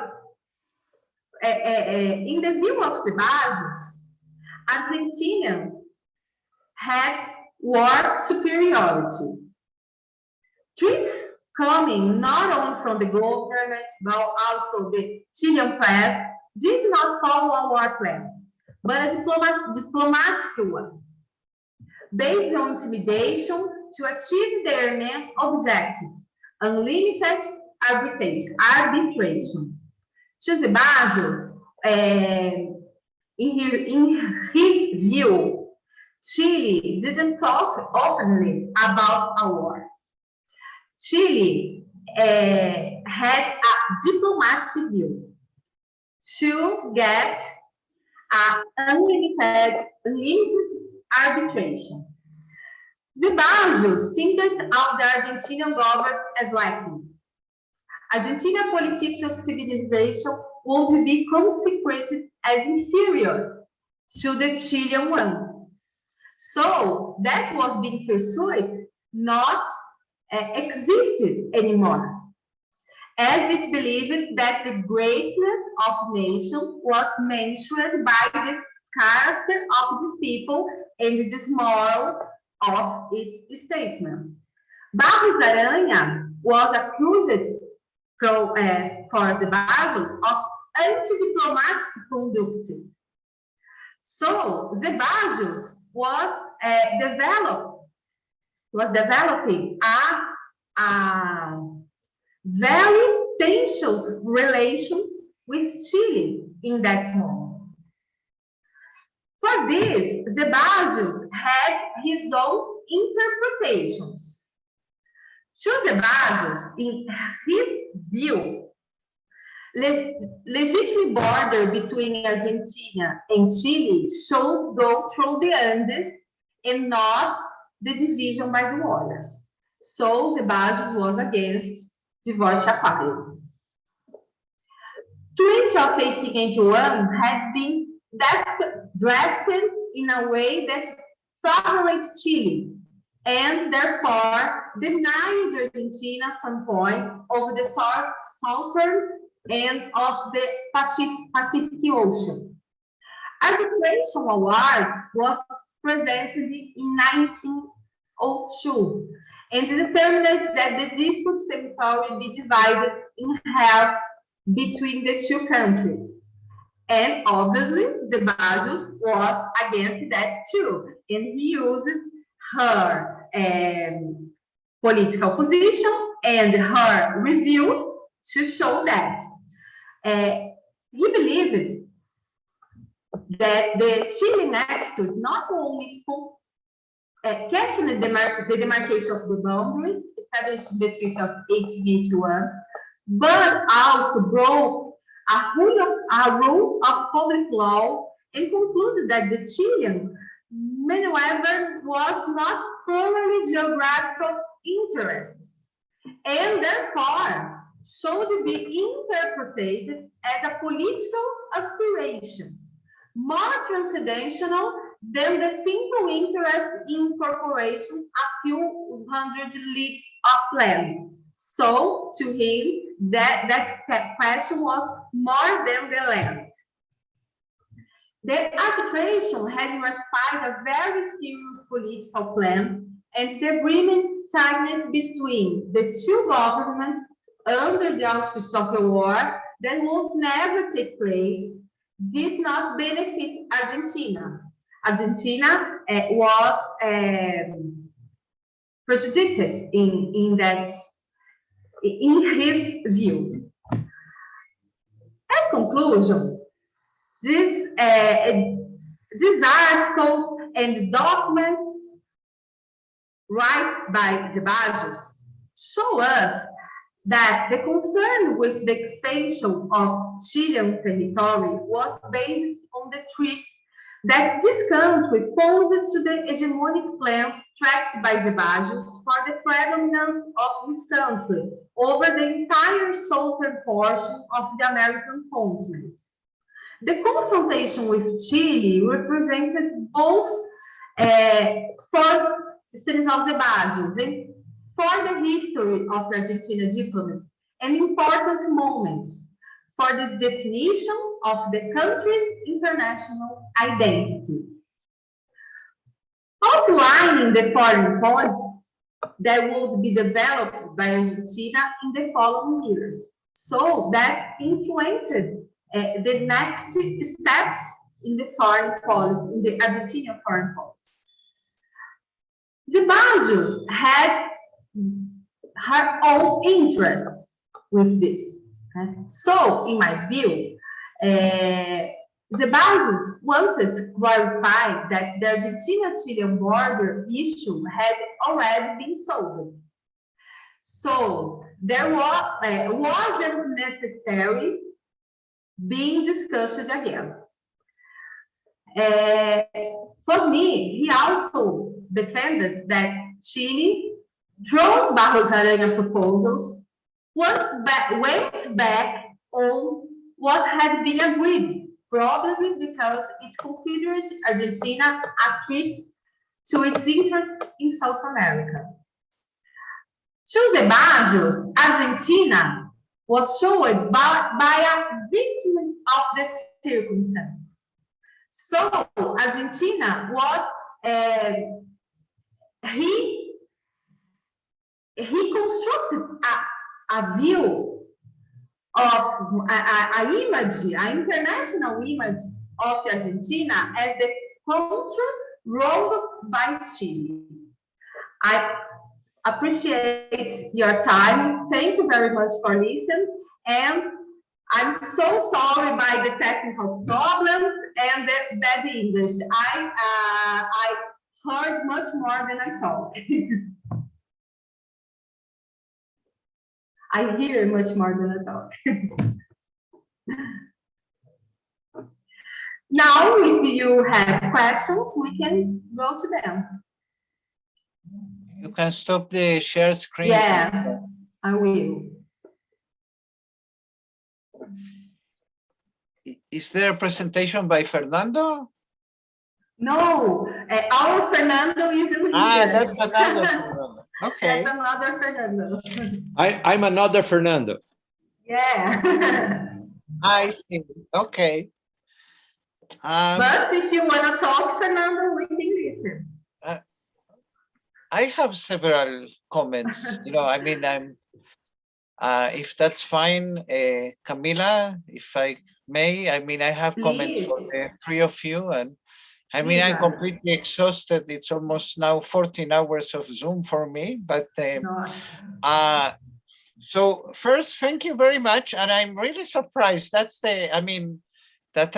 Speaker 1: in the view of Zeballos, Argentina had war superiority. Threats coming not only from the government, but also the Chilean press did not follow a war plan, but a diplomatic one, based on intimidation to achieve their main objective, unlimited arbitration. To Zeballos, in his view, Chile didn't talk openly about a war. Chile had a diplomatic view to get unlimited arbitration. Zeballos singled out the Argentinian government as likely. Argentine political civilization would be consecrated as inferior to the Chilean one. So that was being pursued, not existed anymore, as it believed that the greatness of nation was measured by the character of these people and the moral of its statesman. Barros Aranha was accused for Zeballos of anti-diplomatic conduct. So Zeballos was developing a very tense relations with Chile in that moment. For this, Zeballos had his own interpretations. To Zeballos, in his view, legitimate border between Argentina and Chile should go through the Andes and not the division by the waters. So Zeballos was against divorce chapayo. Treaty of 1881 had been drafted in a way that favored Chile and therefore denied Argentina some points over the southern end of the Pacific Ocean. Arbitration awards was presented in 1902 and determined that the dispute territory would be divided in half between the two countries. And obviously, Zeballos was against that too, and he used her political position and her review to show that. He believed that the Chilean attitude not only questioned the demarcation of the boundaries established in the Treaty of 1881, but also broke a rule of public law and concluded that the Chilean maneuver was not purely geographical interests, and therefore should be interpreted as a political aspiration, more transcendental than the simple interest in incorporation a few hundred leagues of land. So, to him, that question was more than the land. The arbitration had ratified a very serious political plan, and the agreement signed between the two governments under the auspices of a war that would never take place did not benefit Argentina. Argentina was prejudiced in his view. As conclusion, these articles and documents written by Zeballos show us that the concern with the expansion of Chilean territory was based on the threats that this country posed to the hegemonic plans tracked by Zeballos for the predominance of his country over the entire southern portion of the American continent. The confrontation with Chile represented both for Stanislaw Zeballos and for the history of Argentina diplomacy an important moment. for the definition of the country's international identity, outlining the foreign policies that would be developed by Argentina in the following years, so that influenced the next steps in the foreign policy, in the Argentinian foreign policy. Zeballos had her own interests with this. So, in my view, Zeballos wanted to clarify that the Argentina-Chilean border issue had already been solved. So, there wasn't necessary being discussed again. For me, he also defended that Chile, through Barros Aranha proposals, went back on what had been agreed, probably because it considered Argentina a threat to its interests in South America. To Zeballos, Argentina was shown by a victim of the circumstances. So Argentina was, he constructed a view of an international image of Argentina as the country wronged by Chile. I appreciate your time. Thank you very much for listening. And I'm so sorry by the technical problems and the bad English. I heard much more than I talked. I hear much more than I talk. Now, if you have questions, we can go to them.
Speaker 2: You can stop the share screen.
Speaker 1: Yeah, I will.
Speaker 2: Is there a presentation by Fernando?
Speaker 1: No, our Fernando isn't here.
Speaker 2: That's another Fernando. Okay.
Speaker 1: That's another Fernando.
Speaker 5: I'm another Fernando.
Speaker 1: Yeah.
Speaker 2: I see. Okay.
Speaker 1: But if you want to talk, Fernando, we can listen.
Speaker 2: I have several comments. I mean, if that's fine, Camila, if I may, I mean, I have comments for the three of you, and I mean, I'm completely exhausted. It's almost now 14 hours of Zoom for me, but so first, thank you very much, and I'm really surprised. That's I mean, that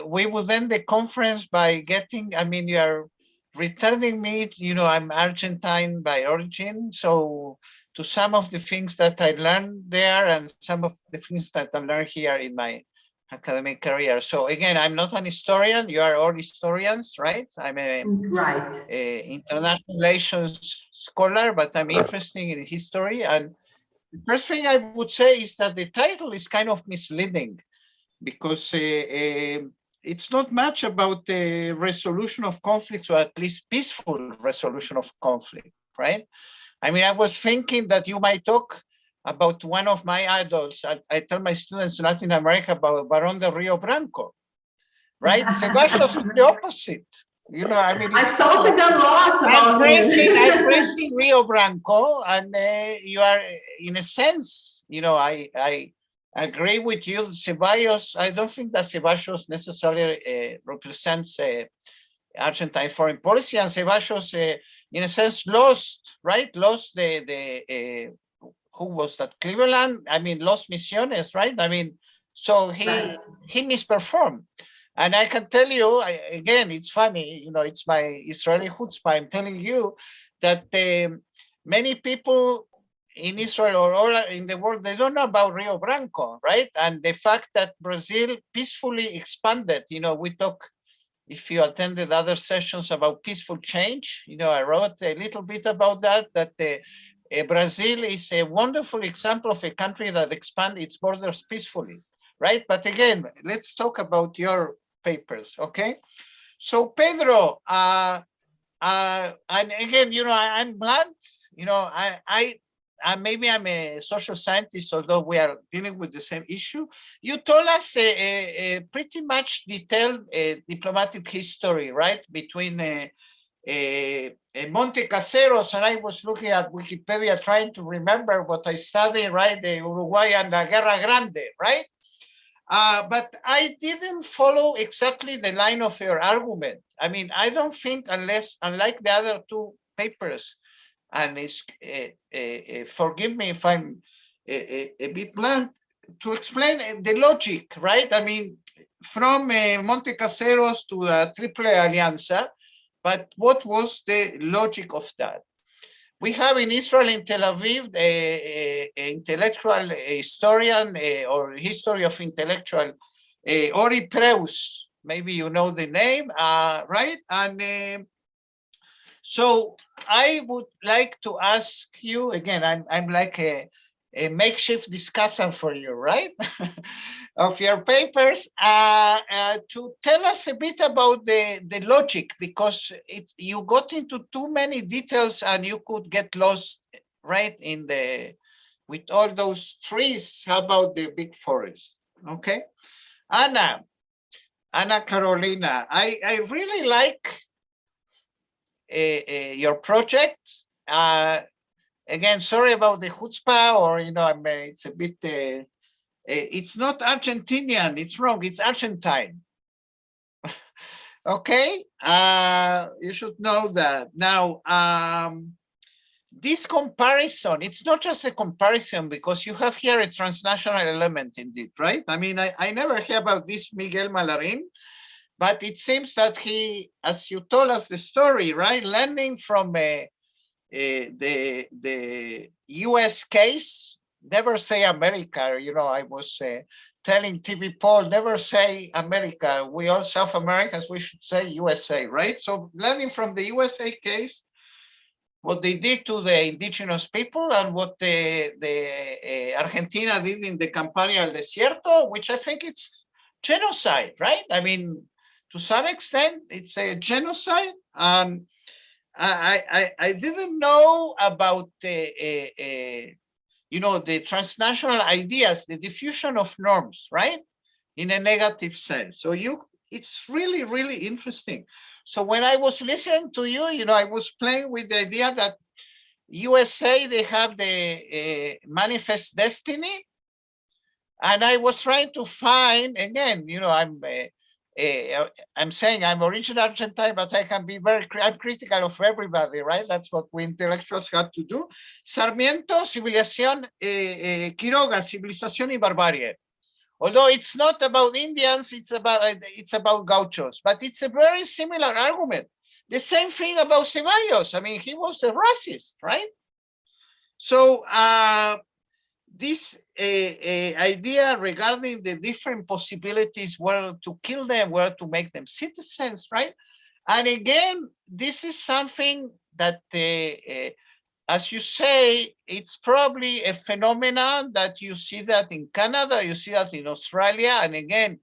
Speaker 2: we would end the conference by getting. I mean, you are returning me. I'm Argentine by origin, so to some of the things that I learned there, and some of the things that I learned here in my academic career. So again, I'm not an historian. You are all historians, right? I'm a international relations scholar, but I'm interested in history. And the first thing I would say is that the title is kind of misleading, because it's not much about the resolution of conflicts, or at least peaceful resolution of conflict, right? I mean, I was thinking that you might talk about one of my idols. I tell my students in Latin America about Barón de Rio Branco, right? Ceballos is the opposite. I mean,
Speaker 1: I talked a lot about
Speaker 2: I'm praising Rio Branco, and you are, in a sense, I agree with you. Ceballos, I don't think that Ceballos necessarily represents Argentine foreign policy, and Ceballos, in a sense, lost the who was that? Cleveland? I mean, lost Misiones, right? I mean, so he misperformed. And I can tell you, again, it's funny, it's my Israeli chutzpah. I'm telling you that many people in Israel or all in the world, they don't know about Rio Branco, right? And the fact that Brazil peacefully expanded, we talk, if you attended other sessions about peaceful change, I wrote a little bit about that Brazil is a wonderful example of a country that expanded its borders peacefully, right? But again, let's talk about your papers, okay? So Pedro, and again, I'm blunt, maybe I'm a social scientist, although we are dealing with the same issue. You told us a pretty much detailed diplomatic history, right, between Monte Caseros, and I was looking at Wikipedia trying to remember what I studied, right, the Uruguay and the Guerra Grande, right? But I didn't follow exactly the line of your argument. I mean, I don't think unlike the other two papers, and it's, forgive me if I'm a bit blunt, to explain the logic, right? I mean, from Monte Caseros to the Triple Alianza, but what was the logic of that? We have in Israel, in Tel Aviv, a intellectual historian or history of intellectual, Ori Preus, maybe you know the name, right? And so I would like to ask you, again, I'm like a makeshift discussant for you, right? Of your papers, to tell us a bit about the logic, because you got into too many details and you could get lost, right, with all those trees. How about the big forest? Okay. Ana Carolina, I really like your project. Again, sorry about the chutzpah, or it's a bit. It's not Argentinian. It's wrong. It's Argentine. Okay, you should know that. Now, this comparison, it's not just a comparison, because you have here a transnational element indeed, right? I mean, I never hear about this Miguel Maladin, but it seems that he, as you told us the story, right, learning from the US case, never say America, I was telling TV Paul, never say America. We all South Americans, we should say USA, right? So learning from the USA case, what they did to the indigenous people and what the Argentina did in the Campaña del Desierto, which I think it's genocide, right? I mean, to some extent, it's a genocide. I didn't know about the transnational ideas, the diffusion of norms, right? In a negative sense. So it's really, really interesting. So when I was listening to you, I was playing with the idea that USA, they have the manifest destiny. And I was trying to find, again, I'm saying I'm original Argentine, but I can be I'm critical of everybody, right? That's what we intellectuals have to do. Sarmiento, civilización, Quiroga, civilización y barbarie. Although it's not about Indians, it's about gauchos, but it's a very similar argument. The same thing about Ceballos. I mean, he was a racist, right? So this idea regarding the different possibilities, where to kill them, where to make them citizens, right? And again, this is something that, as you say, it's probably a phenomenon that you see that in Canada, you see that in Australia, and again,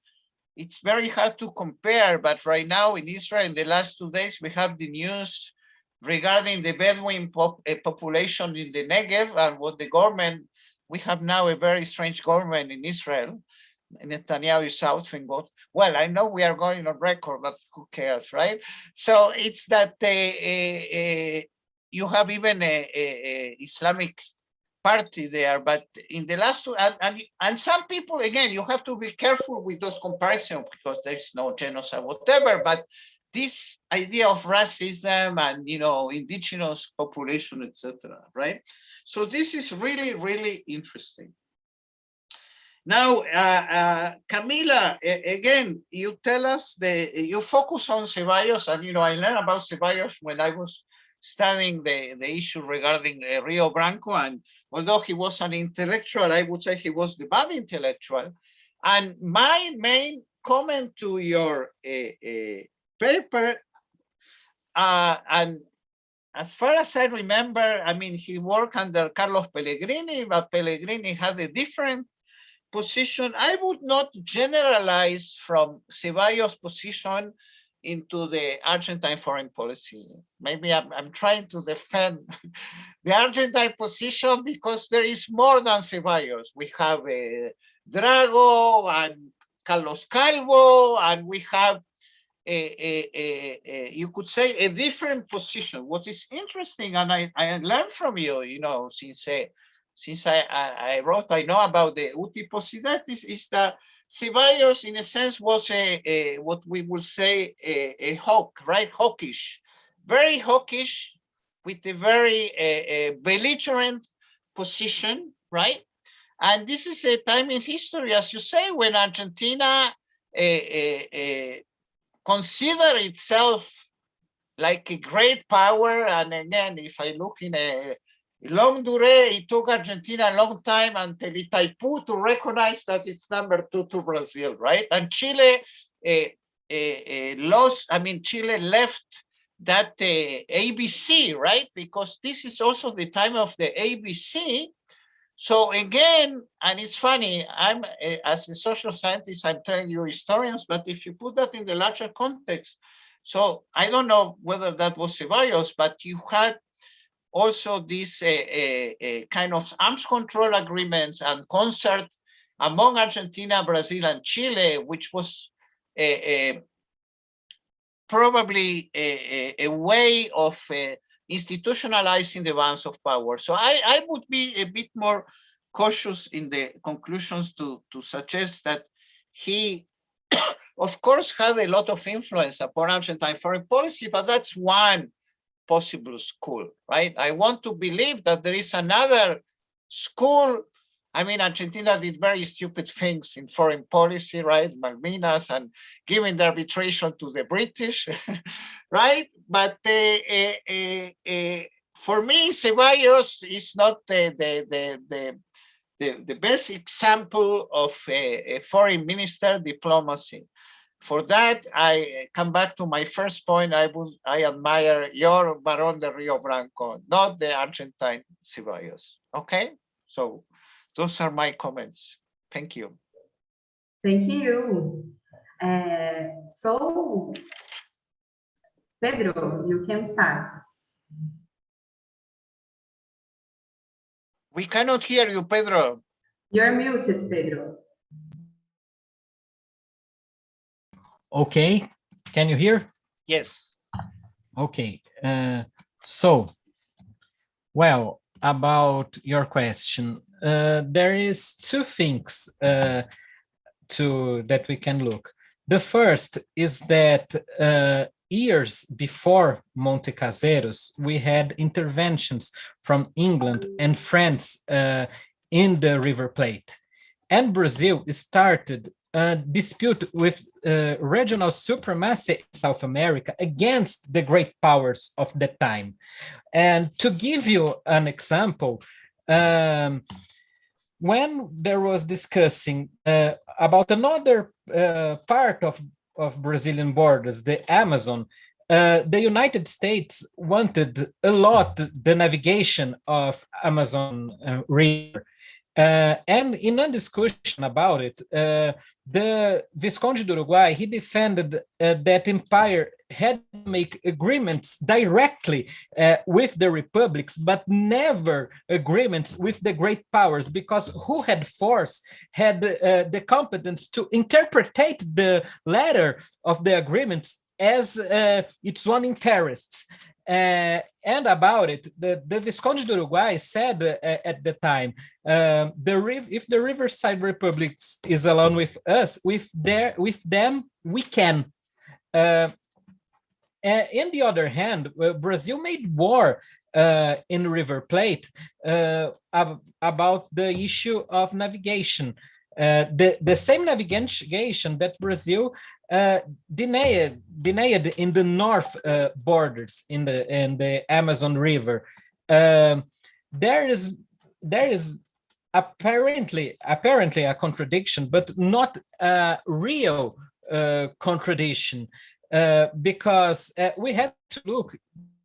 Speaker 2: it's very hard to compare, but right now in Israel, in the last 2 days, we have the news regarding the Bedouin population in the Negev and what the government. We have now a very strange government in Israel. Netanyahu is out, thank God. Well, I know we are going on record, but who cares, right? So it's that you have even a Islamic party there, but in the last two, and some people, again, you have to be careful with those comparisons because there's no genocide, whatever, but this idea of racism and, indigenous population, etc., right? So this is really, really interesting. Now, Camila, again, you tell us you focus on Ceballos, and I learned about Ceballos when I was studying the issue regarding Rio Branco, and although he was an intellectual, I would say he was the bad intellectual. And my main comment to your paper, and as far as I remember, I mean, he worked under Carlos Pellegrini, but Pellegrini had a different position. I would not generalize from Ceballos' position into the Argentine foreign policy. Maybe I'm trying to defend the Argentine position because there is more than Ceballos. We have Drago and Carlos Calvo, and we have you could say a different position. What is interesting, and I learned from you, you know, since I wrote, I know about the utiposidetis, is that Ceballos, in a sense, was a what we would say a hawk, right? Hawkish, very hawkish, with a very belligerent position, right? And this is a time in history, as you say, when Argentina consider itself like a great power. And again, if I look in a long durée, it took Argentina a long time until Itaipu to recognize that it's number 2 to Brazil, right? And Chile lost, I mean, Chile left that ABC, right? Because this is also the time of the ABC. So again, and it's funny, I'm as a social scientist, I'm telling you historians, but if you put that in the larger context, so I don't know whether that was Ceballos, but you had also these kind of arms control agreements and concert among Argentina, Brazil, and Chile, which was probably a way of institutionalizing the balance of power. So I would be a bit more cautious in the conclusions to suggest that he, of course, had a lot of influence upon Argentine foreign policy, but that's one possible school, right? I want to believe that there is another school. I mean, Argentina did very stupid things in foreign policy, right? Malvinas and giving the arbitration to the British, right? But for me, Ceballos is not the best example of a foreign minister diplomacy. For that, I come back to my first point. I admire your Barón de Río Branco, not the Argentine Ceballos. Okay, so those are my comments. Thank you.
Speaker 1: Thank you. So, Pedro, you can start.
Speaker 2: We cannot hear you, Pedro.
Speaker 1: You're muted, Pedro.
Speaker 3: Okay, can you hear?
Speaker 2: Yes.
Speaker 3: Okay, so, well, about your question, there is two things that we can look. The first is that years before Monte Caseros, we had interventions from England and France in the River Plate. And Brazil started a dispute with regional supremacy in South America against the great powers of the time. And to give you an example, when there was discussing about another part of Brazilian borders, the Amazon, the United States wanted a lot the navigation of Amazon River. And in a discussion about it, the Visconde de Uruguay, he defended that empire had to make agreements directly with the republics, but never agreements with the great powers, because who had force had the competence to interpret the letter of the agreements as its own interests. And about it, the Visconde de Uruguay said at the time, if the Riverside Republics is alone with us, with them, we can. On the other hand, Brazil made war in River Plate about the issue of navigation. The same navigation that Brazil denied in the north borders in the Amazon River. There is apparently a contradiction, but not a real contradiction, because we have to look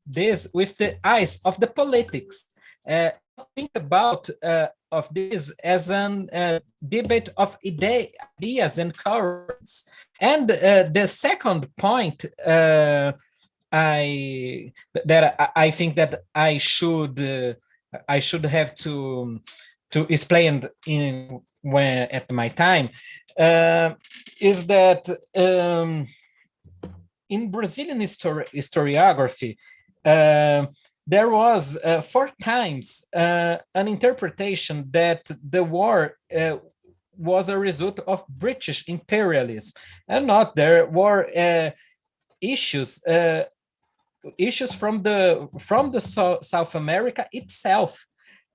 Speaker 3: this with the eyes of the politics. Think about of this as a debate of ideas and currents. And the second point I think that I should have to explain in when at my time is that in Brazilian historiography there was 4 times an interpretation that the war was a result of British imperialism, and not there were issues from the South America itself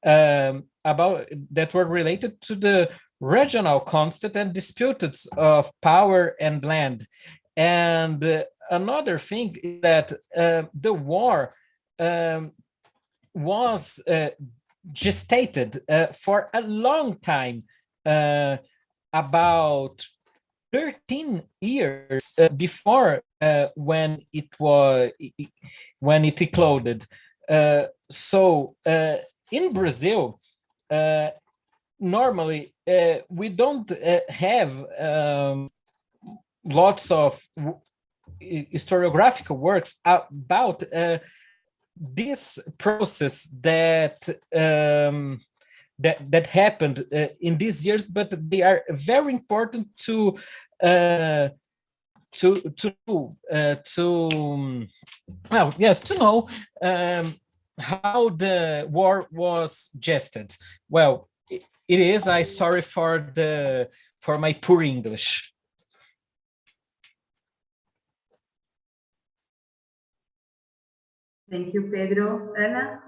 Speaker 3: about that were related to the regional conflict and disputes of power and land. And another thing is that the war was gestated for a long time, about 13 years before when it ecloded. So in Brazil, normally we don't have lots of historiographical works about this process that that happened in these years, but they are very important to know how the war was gested. Well, it is. I sorry for my poor English.
Speaker 1: Thank you, Pedro. Ana?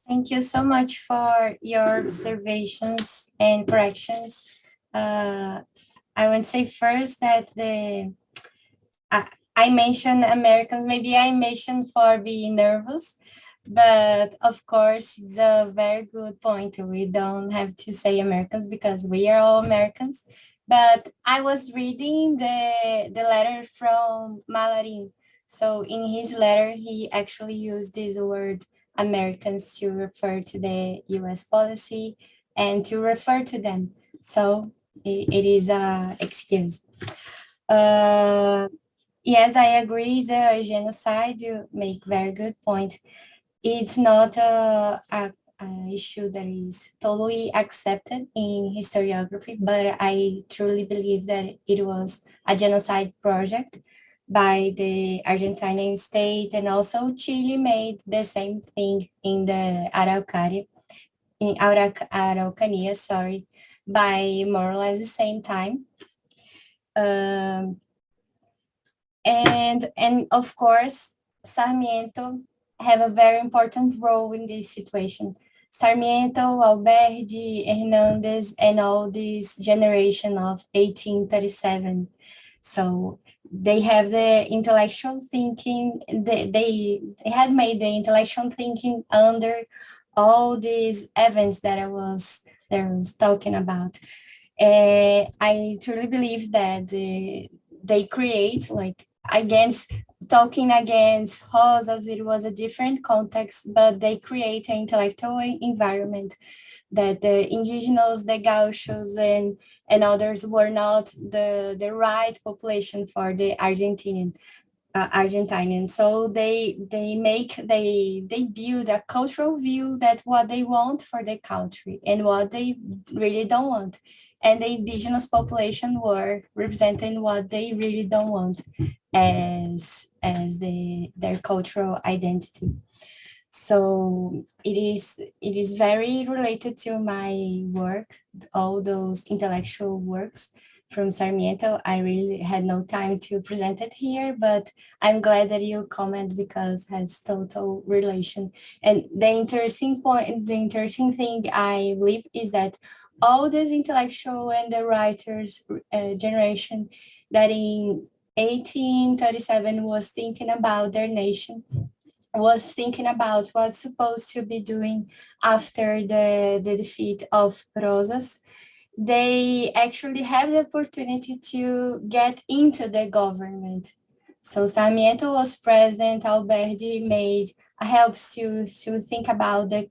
Speaker 4: Thank you so much for your observations and corrections. I want to say first that I mentioned Americans, maybe I mentioned for being nervous, but of course, it's a very good point. We don't have to say Americans because we are all Americans. But I was reading the letter from Maladin. So in his letter, he actually used this word Americans to refer to the US policy and to refer to them. So it is an excuse. Yes, I agree. The genocide, you make very good point. It's not a issue that is totally accepted in historiography, but I truly believe that it was a genocide project by the Argentinian state, and also Chile made the same thing in the Araucania, sorry, by more or less the same time. And of course, Sarmiento have a very important role in this situation. Sarmiento, Aubert, Hernandez, and all this generation of 1837. So they have the intellectual thinking, they had made the intellectual thinking under all these events that I was talking about. I truly believe that they create, like, talking against Rosas, it was a different context, but they create an intellectual environment that the indigenous, the gauchos, and others were not the right population for the Argentinian. So they build a cultural view that what they want for the country and what they really don't want, and the indigenous population were representing what they really don't want as their cultural identity. So it is very related to my work, all those intellectual works from Sarmiento. I really had no time to present it here, but I'm glad that you comment because it has total relation. And the interesting thing I believe is that all this intellectual and the writers generation that in 1837 was thinking about their nation, was thinking about what's supposed to be doing after the defeat of Rosas, they actually have the opportunity to get into the government. So Sarmiento was president, Alberti made helps to think about the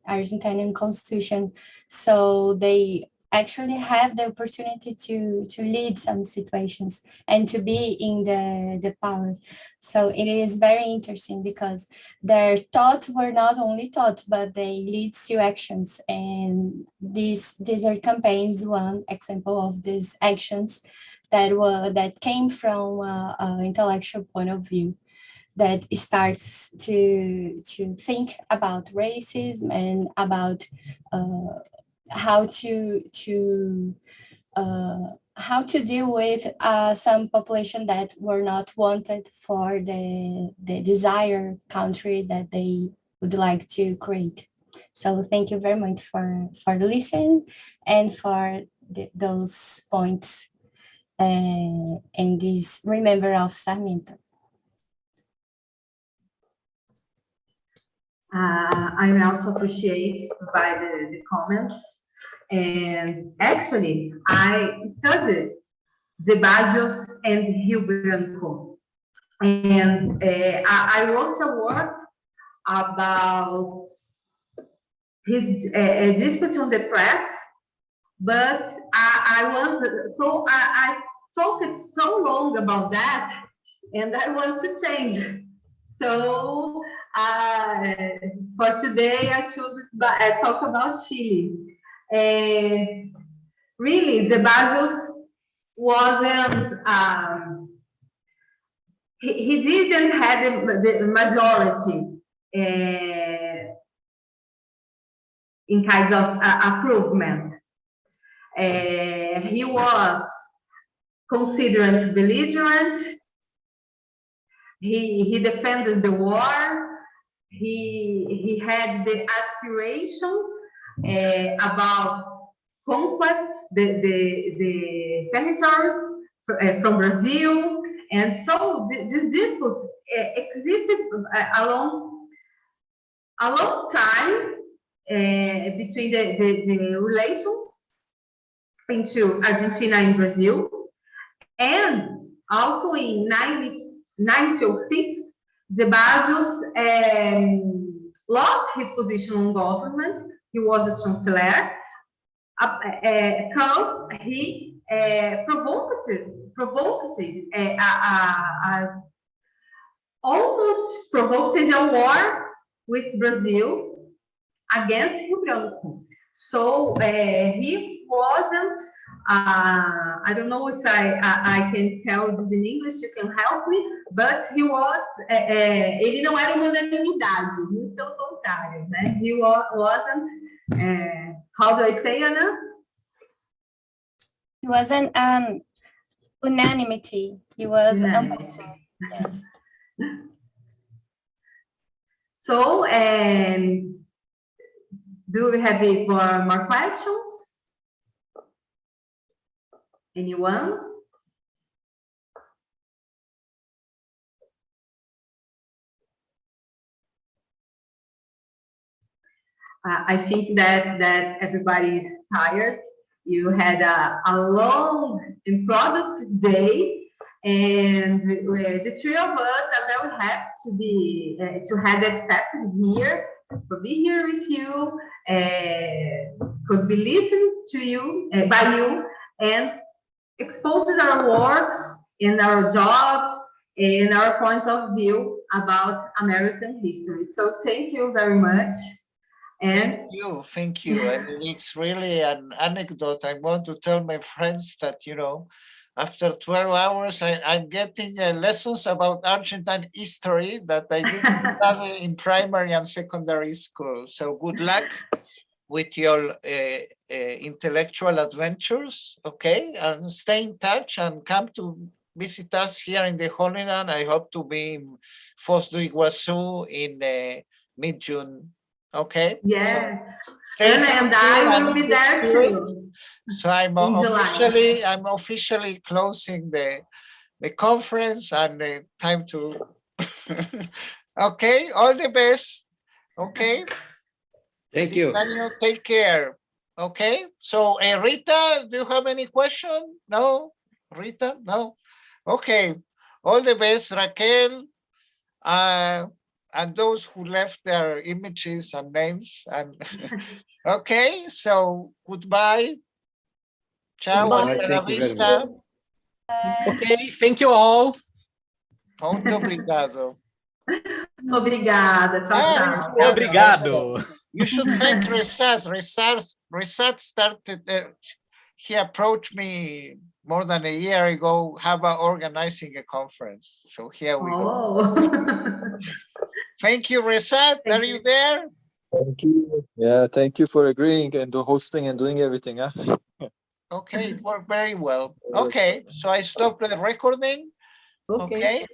Speaker 4: Argentinian constitution. So they actually have the opportunity to lead some situations and to be in the power. So it is very interesting because their thoughts were not only thoughts, but they lead to actions. And these are campaigns, one example of these actions that came from an intellectual point of view that starts to think about racism and about how to deal with some population that were not wanted for the desired country that they would like to create. So thank you very much for listening and for those points and this remember of Sarmiento.
Speaker 1: I also appreciate by the comments. And actually, I studied Zebajos and Rio Branco. And I wrote a work about his dispute on the press, but I talked so long about that, and I want to change. So for today, I choose talk about Chile. Really, Zebajos wasn't. He didn't have the majority in kinds of improvement. He was considered belligerent. He defended the war. He had the aspiration about conquest the territories from Brazil, and so this dispute existed a long time between the relations into Argentina and Brazil, and also in 1906, Zebajos lost his position on government. He was a chancellor because he almost provoked a war with Brazil against Rio Branco. So he wasn't, I don't know if I can tell this in English, you can help me, but he was, ele não era uma unanimidade, muito pelo contrário, né? He wasn't, how do I say, Ana?
Speaker 4: It wasn't unanimity. He was
Speaker 1: unanimity.
Speaker 4: Yes.
Speaker 1: So, do we have more questions? Anyone? I think that everybody is tired. You had a long and productive day, and the three of us are very happy to be to have accepted here, to be here with you, could be listened to you by you, and exposes our works and our jobs and our points of view about American history. So thank you very much. And
Speaker 2: thank you. And it's really an anecdote. I want to tell my friends that, you know, after 12 hours, I'm getting lessons about Argentine history that I didn't study in primary and secondary school. So good luck with your intellectual adventures, okay? And stay in touch and come to visit us here in the Holy Land. I hope to be in Foz do Iguaçu in mid-June. Okay.
Speaker 1: Yeah.
Speaker 2: So
Speaker 1: and I will be there too.
Speaker 2: So I'm officially closing the conference and time to. Okay. All the best. Okay.
Speaker 5: Thank you.
Speaker 2: Daniel, take care. Okay. So Rita, do you have any question? No. Rita, no. Okay. All the best, Raquel. And those who left their images and names. And okay, so goodbye. Ciao,
Speaker 6: Bye.
Speaker 2: hasta la
Speaker 5: Thank you very
Speaker 2: vista.
Speaker 3: Okay, thank you all.
Speaker 2: Muito obrigado.
Speaker 1: Obrigada. Tchau, tchau.
Speaker 3: Obrigado.
Speaker 2: You should thank Resat. Resat started, he approached me more than a year ago, organizing a conference. So here we go.
Speaker 1: Oh.
Speaker 2: Thank you, Resat. Are you there?
Speaker 7: Thank you. Yeah, thank you for agreeing and hosting and doing everything. Huh?
Speaker 2: Okay, it worked very well. Okay, so I stopped the recording.
Speaker 6: Okay.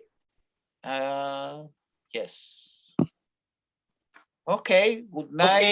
Speaker 2: Yes. Okay, good night.